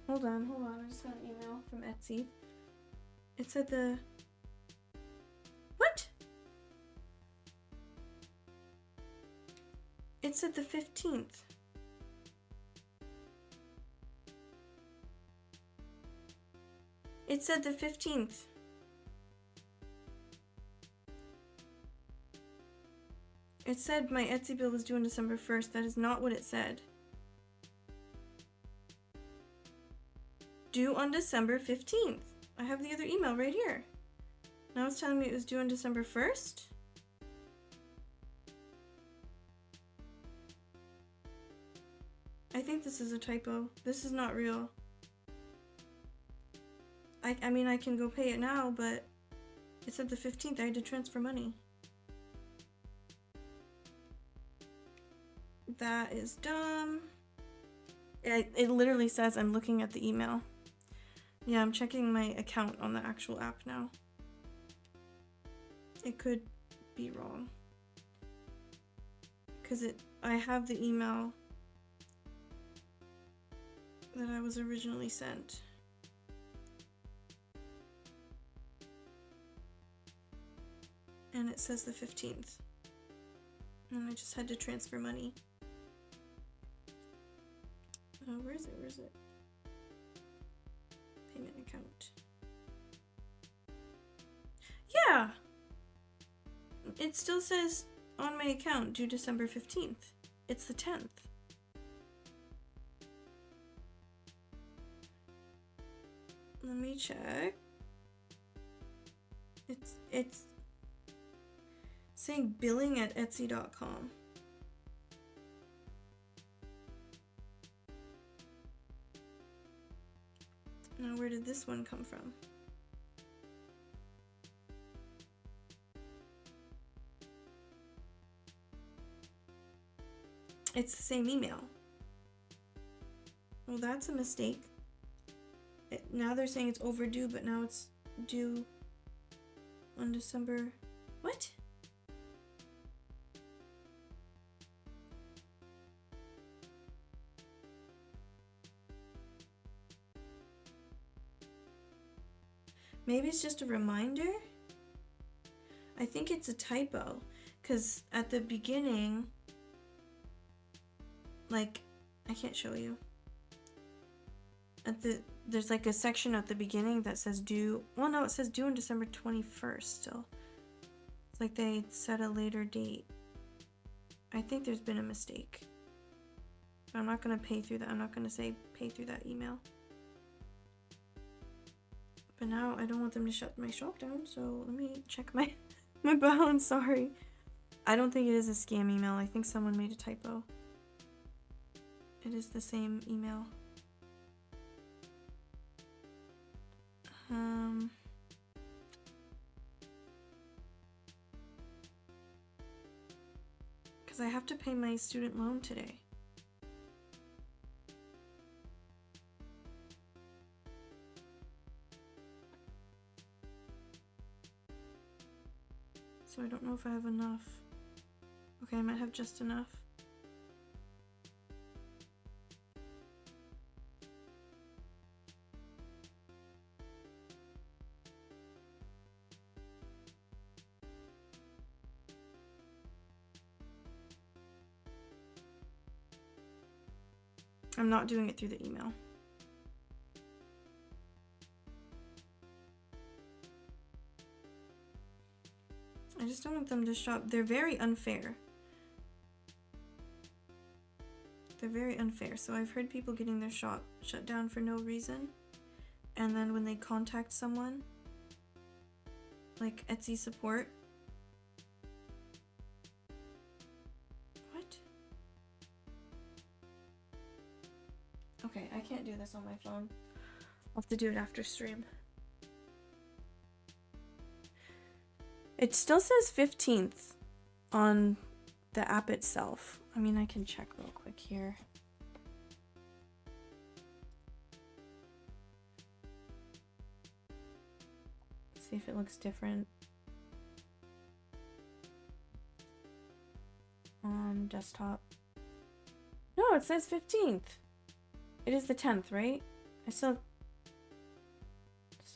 Hold on. I just got an email from Etsy. It said the... What? It said the 15th. It said the 15th. It said my Etsy bill was due on December 1st. That is not what it said. Due on December 15th. I have the other email right here. Now it's telling me it was due on December 1st. I think this is a typo. This is not real. I mean, I can go pay it now, but it said the 15th. I had to transfer money. That is dumb. It literally says I'm looking at the email. Yeah, I'm checking my account on the actual app now. It could be wrong. Because I have the email that I was originally sent. And it says the 15th. And I just had to transfer money. Oh, where is it? Payment account. Yeah! It still says on my account due December 15th. It's the 10th. Let me check. It's saying billing at Etsy.com. Now where did this one come from? It's the same email. Well, that's a mistake. Now they're saying it's overdue, but now it's due on December. What? Maybe it's just a reminder? I think it's a typo, because at the beginning, like, I can't show you. There's like a section at the beginning that says due. Well, no, it says due on December 21st still. It's like they set a later date. I think there's been a mistake. But I'm not going to pay through that. I'm not going to say pay through that email. But now I don't want them to shut my shop down, so let me check my balance. Sorry. I don't think it is a scam email. I think someone made a typo. It is the same email. Because I have to pay my student loan today. So I don't know if I have enough. Okay, I might have just enough. I'm not doing it through the email. I just don't want them to shop. They're very unfair. They're very unfair. So I've heard people getting their shop shut down for no reason. And then when they contact someone, like Etsy support. What? Okay, I can't do this on my phone. I'll have to do it after stream. It still says 15th on the app itself. I mean, I can check real quick here. See if it looks different on desktop. No, it says 15th. It is the 10th, right? I still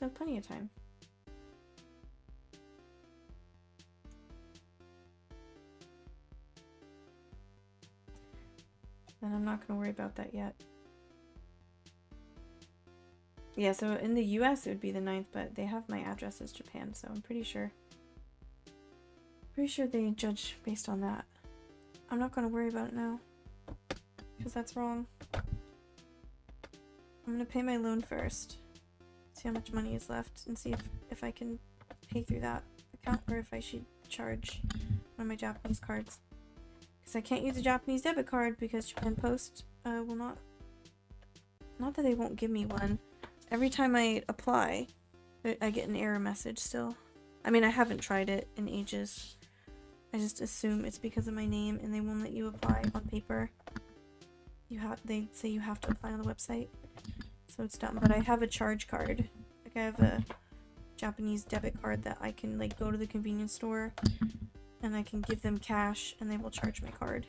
have plenty of time. Then I'm not going to worry about that yet. Yeah, so in the US it would be the 9th, but they have my address as Japan, so I'm pretty sure they judge based on that. I'm not going to worry about it now, because that's wrong. I'm going to pay my loan first, see how much money is left, and see if I can pay through that account, or if I should charge one of my Japanese cards. Because I can't use a Japanese debit card because Japan Post will not that they won't give me one. Every time I apply, I get an error message still. I mean, I haven't tried it in ages. I just assume it's because of my name and they won't let you apply on paper. They say you have to apply on the website. So it's dumb. But I have a charge card. Like I have a Japanese debit card that I can like go to the convenience store and I can give them cash and they will charge my card.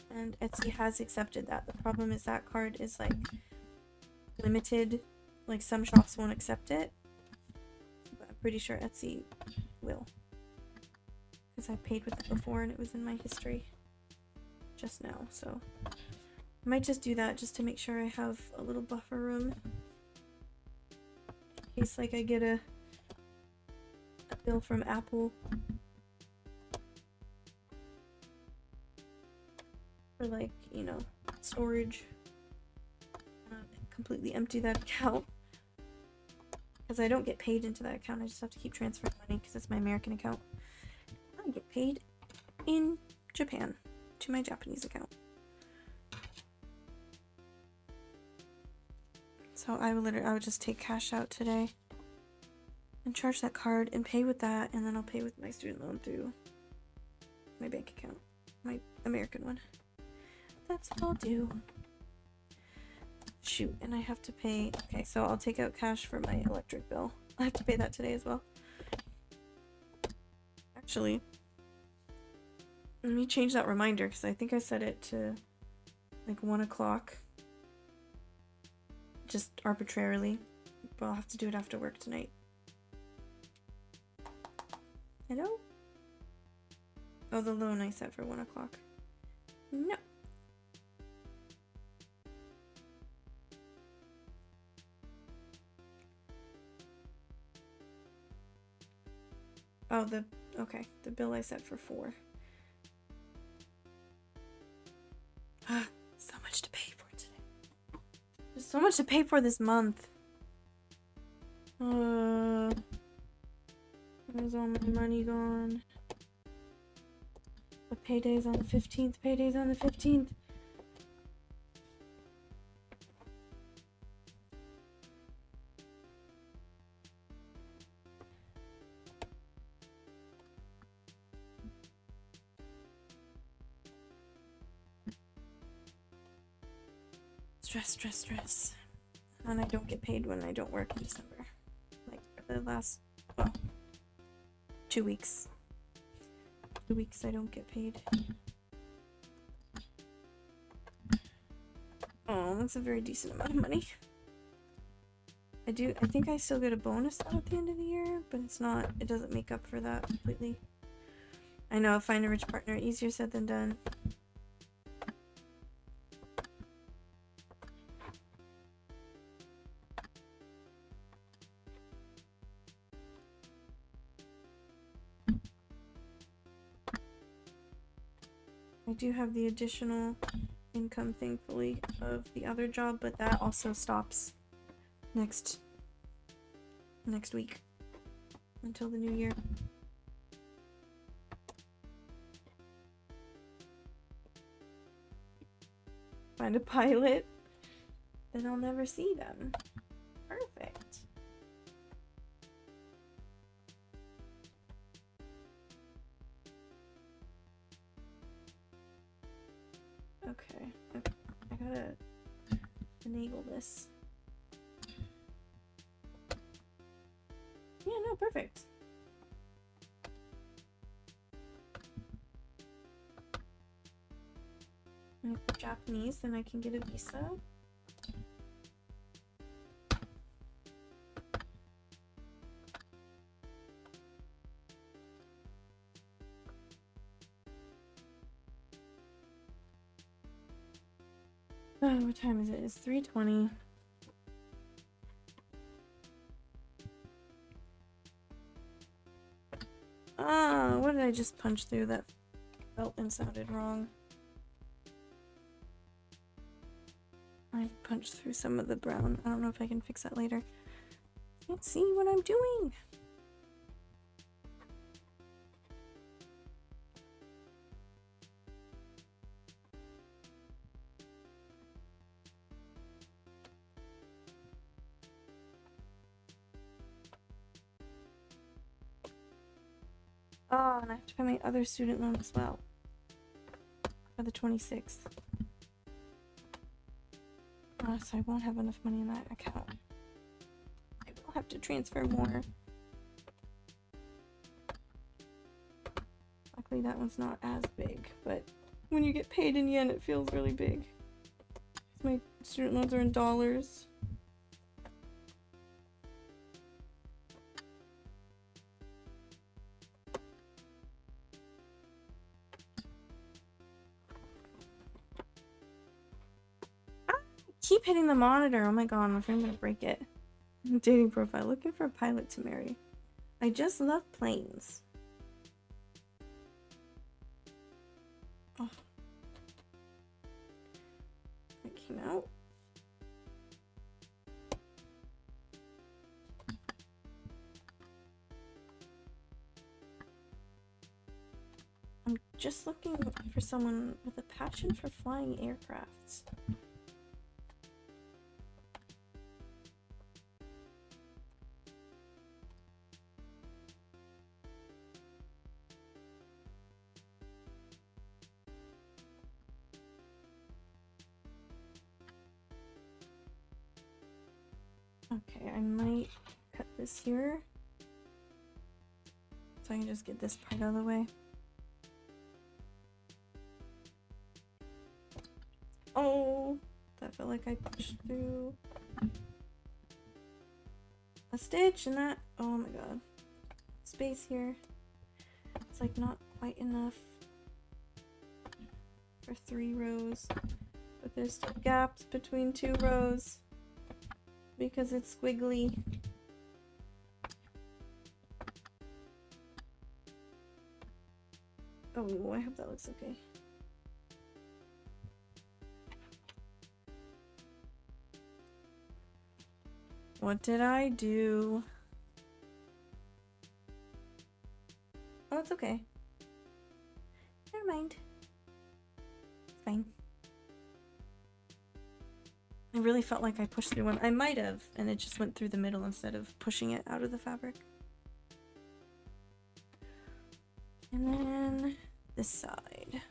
And Etsy has accepted that. The problem is that card is like limited. Like some shops won't accept it. But I'm pretty sure Etsy will. Because I paid with it before and it was in my history just now. So I might just do that just to make sure I have a little buffer room. In case like I get a bill from Apple for like, you know, storage. Completely empty that account because I don't get paid into that account. I just have to keep transferring money because it's my American account. I get paid in Japan to my Japanese account. So I would just take cash out today and charge that card and pay with that, and then I'll pay with my student loan through my bank account. My American one. That's what I'll do. Shoot, and I have to pay... Okay, so I'll take out cash for my electric bill. I have to pay that today as well. Actually, let me change that reminder because I think I set it to like 1 o'clock. Just arbitrarily. But I'll have to do it after work tonight. Hello? Oh, the loan I set for 1 o'clock. No. Oh, okay, the bill I set for 4. So much to pay for today. There's so much to pay for this month. Where's all my money gone? The payday's on the 15th. Payday's on the 15th. Stress. And I don't get paid when I don't work in December. Like the last, well, 2 weeks. 2 weeks I don't get paid. Oh, that's a very decent amount of money. I think I still get a bonus though at the end of the year, but it doesn't make up for that completely. I know, find a rich partner, easier said than done. I do have the additional income, thankfully, of the other job, but that also stops next week until the new year. Find a pilot, then I'll never see them. Perfect. Okay, I gotta enable this. Yeah, no, perfect. And if they're Japanese, then I can get a visa. Oh, what time is it? It's 3:20. Ah, what did I just punch through that felt and sounded wrong? I punched through some of the brown. I don't know if I can fix that later. Can't see what I'm doing. Oh, and I have to pay my other student loan as well. For the 26th. So I won't have enough money in that account. I will have to transfer more. Luckily that one's not as big, but when you get paid in yen it feels really big. My student loans are in dollars. Keep hitting the monitor. Oh my god, I'm afraid I'm gonna break it. Dating profile. Looking for a pilot to marry. I just love planes. Oh. It came out. I'm just looking for someone with a passion for flying aircrafts. Okay, I might cut this here. So I can just get this part out of the way. Oh, that felt like I pushed through a stitch and that, oh my god. Space here. It's like not quite enough for 3 rows. But there's still gaps between 2 rows because it's squiggly. Oh, I hope that looks okay. What did I do? Oh, it's okay. Never mind. It's fine. I really felt like I pushed through one. I might have, and it just went through the middle instead of pushing it out of the fabric. And then this side.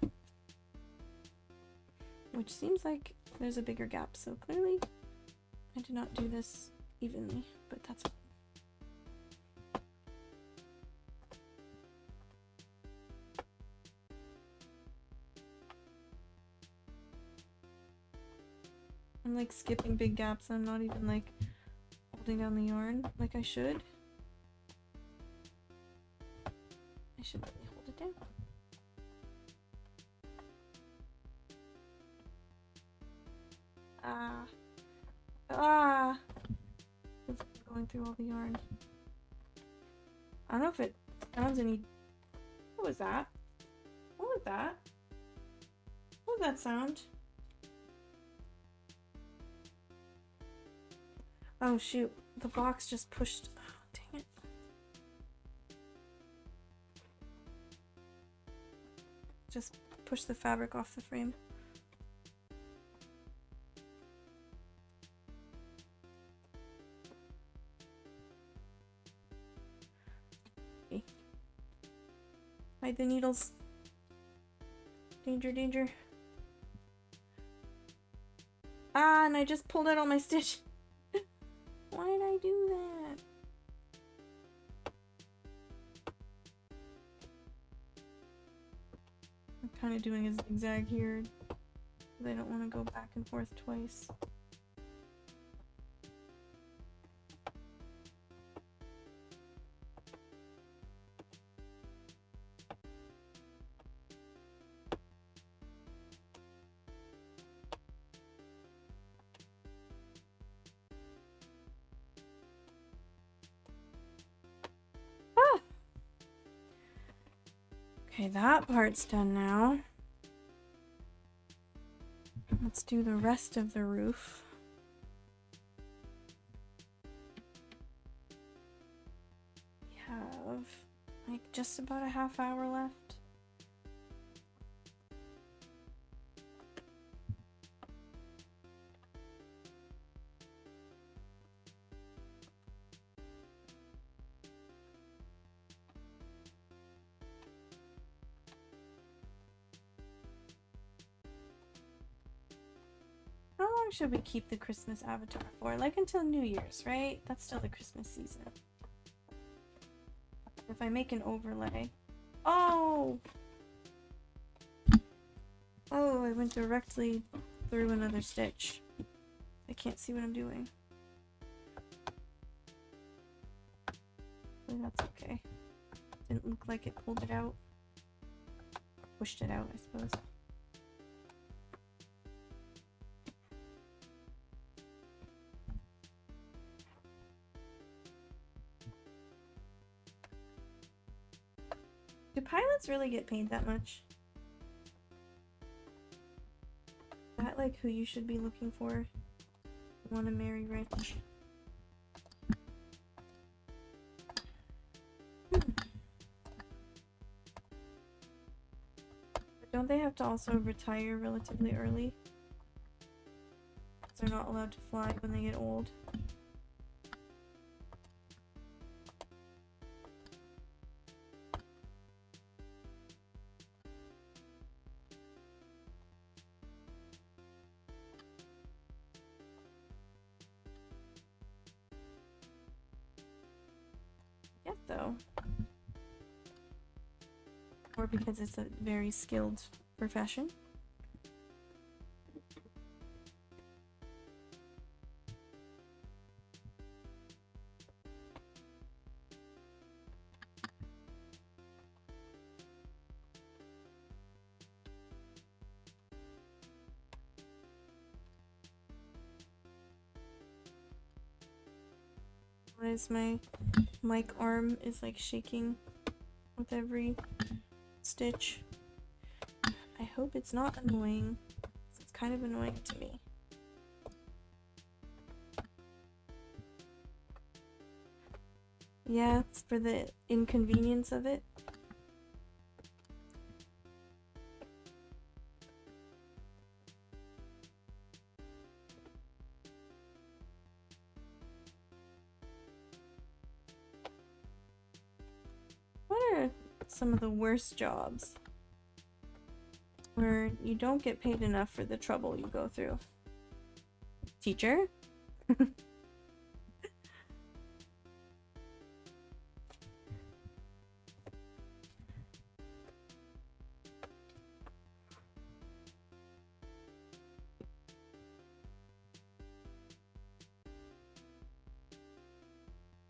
Which seems like there's a bigger gap, so clearly I did not do this evenly, but that's fine. I'm like skipping big gaps. I'm not even like holding down the yarn like I should. I should really hold it down. It's going through all the yarn. I don't know if it sounds any. What was that? What was that? What was that sound? Oh shoot, the box just pushed. Oh, dang it. Just push the fabric off the frame. Okay. Hide the needles. Danger, danger. Ah, and I just pulled out all my stitch. Why did I do that? I'm kind of doing a zigzag here because I don't want to go back and forth twice. Okay, that part's done now. Let's do the rest of the roof. We have like just about a half hour left. How long should we keep the Christmas avatar for? Like until New Year's, right? That's still the Christmas season. If I make an overlay. Oh! Oh, I went directly through another stitch. I can't see what I'm doing. Hopefully that's okay. Didn't look like it pulled it out. Pushed it out, I suppose. Do pilots really get paid that much? Is that like who you should be looking for? Want to marry rich? But don't they have to also retire relatively early? Because they're not allowed to fly when they get old. though. Or because it's a very skilled profession. Why is my mic arm is like shaking with every stitch? I hope it's not annoying. It's kind of annoying to me. Yeah, it's for the inconvenience of it. What are some of the worst jobs where you don't get paid enough for the trouble you go through? Teacher?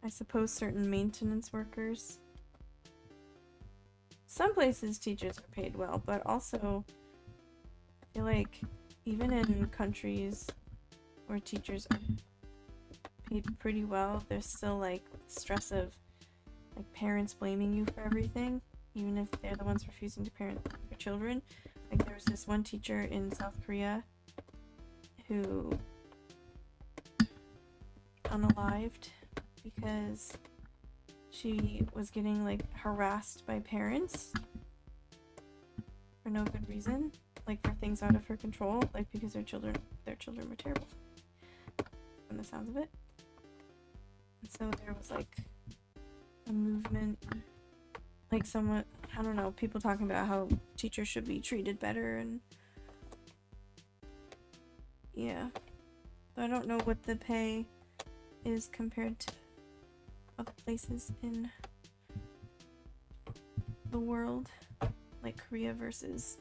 I suppose certain maintenance workers. Some places teachers are paid well, but also I feel like even in countries where teachers are paid pretty well, there's still like stress of like parents blaming you for everything, even if they're the ones refusing to parent their children. Like there was this one teacher in South Korea who unalived because she was getting like harassed by parents for no good reason, like for things out of her control, like because their children were terrible from the sounds of it. And so there was like a movement, like someone, I don't know, people talking about how teachers should be treated better, and yeah. So I don't know what the pay is compared to other places in the world, like Korea versus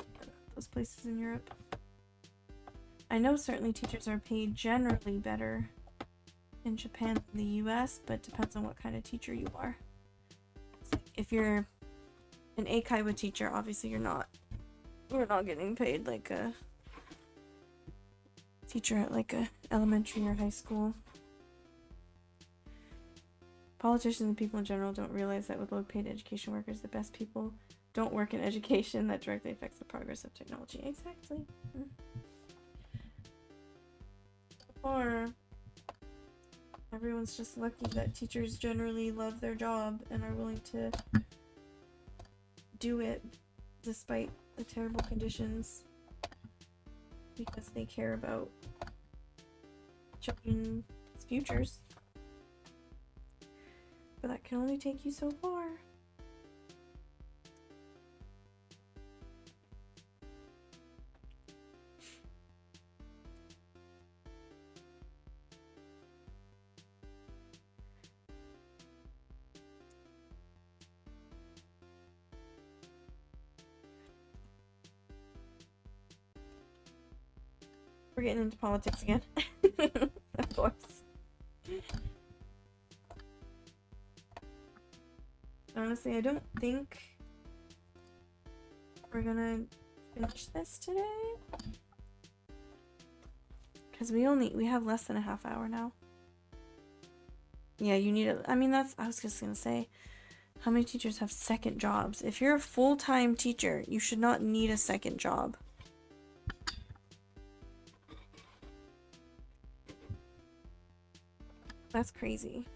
those places in Europe. I know certainly teachers are paid generally better in Japan than the US, but depends on what kind of teacher you are. It's like if you're an Eikaiwa teacher, obviously we're not getting paid like a teacher at like a elementary or high school. Politicians and people in general don't realize that with low-paid education workers, the best people don't work in education. That directly affects the progress of technology. Exactly. Or everyone's just lucky that teachers generally love their job and are willing to do it despite the terrible conditions because they care about children's futures. But that can only take you so far. We're getting into politics again. Of course. Honestly, I don't think we're gonna finish this today. Because we have less than a half hour now. Yeah, you need I was just gonna say, how many teachers have second jobs? If you're a full-time teacher, you should not need a second job. That's crazy.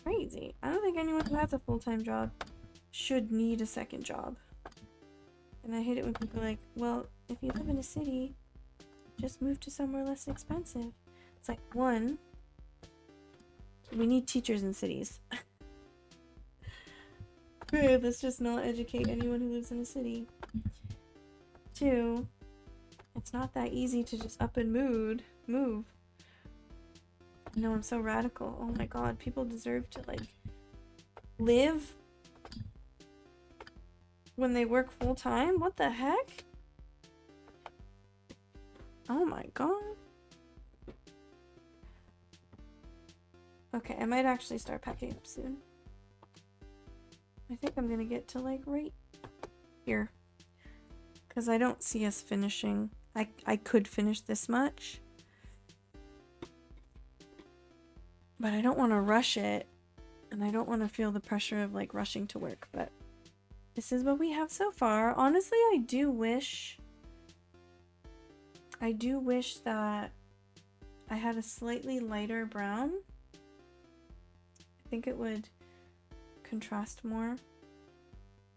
Crazy. I don't think anyone who has a full-time job should need a second job. And I hate it when people are like, well, if you live in a city, just move to somewhere less expensive. It's like, one, we need teachers in cities. Let's just not educate anyone who lives in a city. Two, it's not that easy to just up and move. No, I'm so radical. Oh my god, people deserve to, like, live when they work full-time? What the heck? Oh my god. Okay, I might actually start packing up soon. I think I'm gonna get to, like, right here. Because I don't see us finishing. I could finish this much. But I don't want to rush it. And I don't want to feel the pressure of, like, rushing to work. But this is what we have so far. Honestly, I do wish that I had a slightly lighter brown. I think it would contrast more.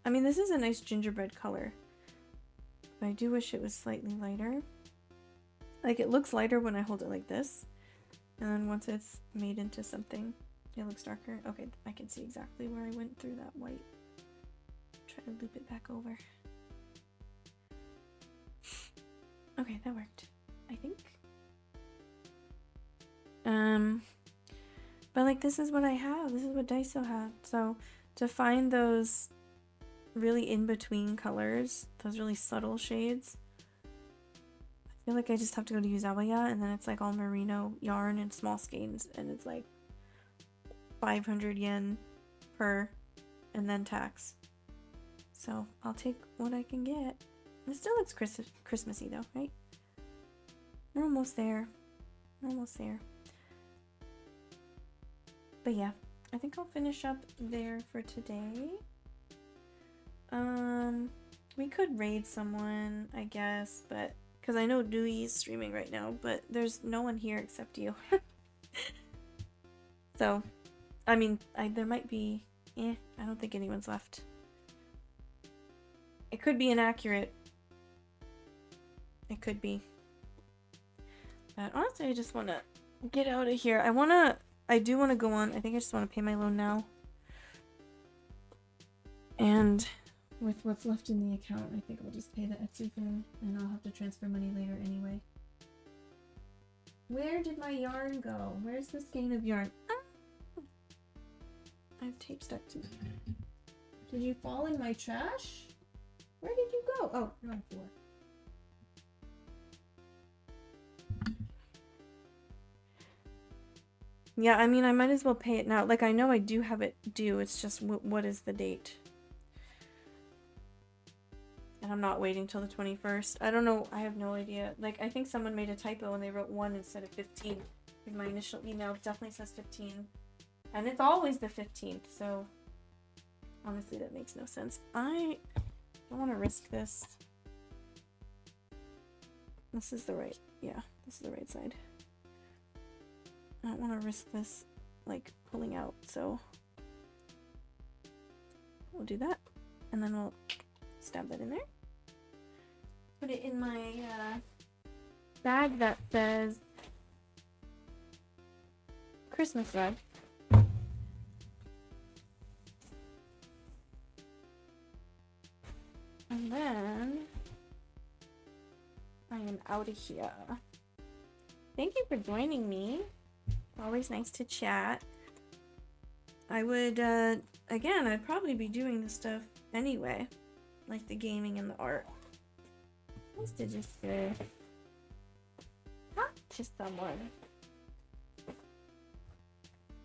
I mean, this is a nice gingerbread color. But I do wish it was slightly lighter. Like, it looks lighter when I hold it like this. And then once it's made into something, it looks darker. Okay, I can see exactly where I went through that white. Try to loop it back over. Okay, that worked, I think. But like, this is what I have. This is what Daiso had. So to find those really in-between colors, those really subtle shades, I feel like I just have to go to Uzawaya, and then it's like all merino yarn and small skeins, and it's like 500 yen per, and then tax. So I'll take what I can get. It still looks Christmassy though, right? We're almost there. We're almost there. But yeah, I think I'll finish up there for today. We could raid someone, I guess, but because I know Dewey is streaming right now, but there's no one here except you. So, I mean, there might be, I don't think anyone's left. It could be inaccurate. It could be. But honestly, I just want to get out of here. I do want to go on. I think I just want to pay my loan now. And with what's left in the account, I think I'll just pay the Etsy thing, and I'll have to transfer money later anyway. Where did my yarn go? Where's the skein of yarn? Ah! I have tape stuck to it. Did you fall in my trash? Where did you go? Oh, you're on the floor. Yeah, I mean, I might as well pay it now. Like, I know I do have it due. It's just, what is the date? And I'm not waiting till the 21st. I don't know. I have no idea. Like, I think someone made a typo and they wrote 1 instead of 15. Because my initial email definitely says 15. And it's always the 15th, so honestly, that makes no sense. I don't want to risk this. This is the right, yeah, this is the right side. I don't want to risk this, like, pulling out, so we'll do that. And then we'll stab that in there. Put it in my bag that says Christmas rug. And then I am out of here. Thank you for joining me. Always nice to chat. I would, again, I'd probably be doing this stuff anyway. Like the gaming and the art. Nice to just talk to someone.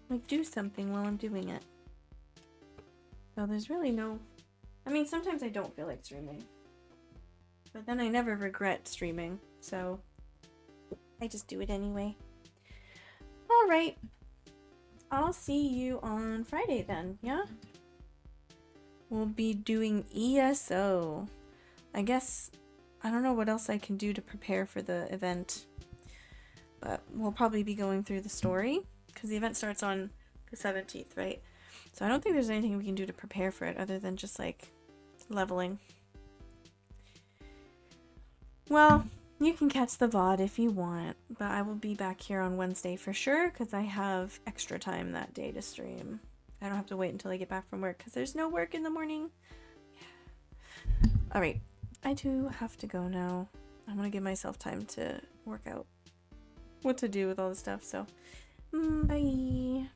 Like, do something while I'm doing it. So there's really no... I mean, sometimes I don't feel like streaming. But then I never regret streaming, so I just do it anyway. Alright. I'll see you on Friday then, yeah? We'll be doing ESO. I guess, I don't know what else I can do to prepare for the event. But we'll probably be going through the story, because the event starts on the 17th, right? So I don't think there's anything we can do to prepare for it other than just, like, leveling. Well, you can catch the VOD if you want, but I will be back here on Wednesday for sure, because I have extra time that day to stream. I don't have to wait until I get back from work, because there's no work in the morning. Yeah. Alright, I do have to go now. I'm going to give myself time to work out what to do with all this stuff, so Bye.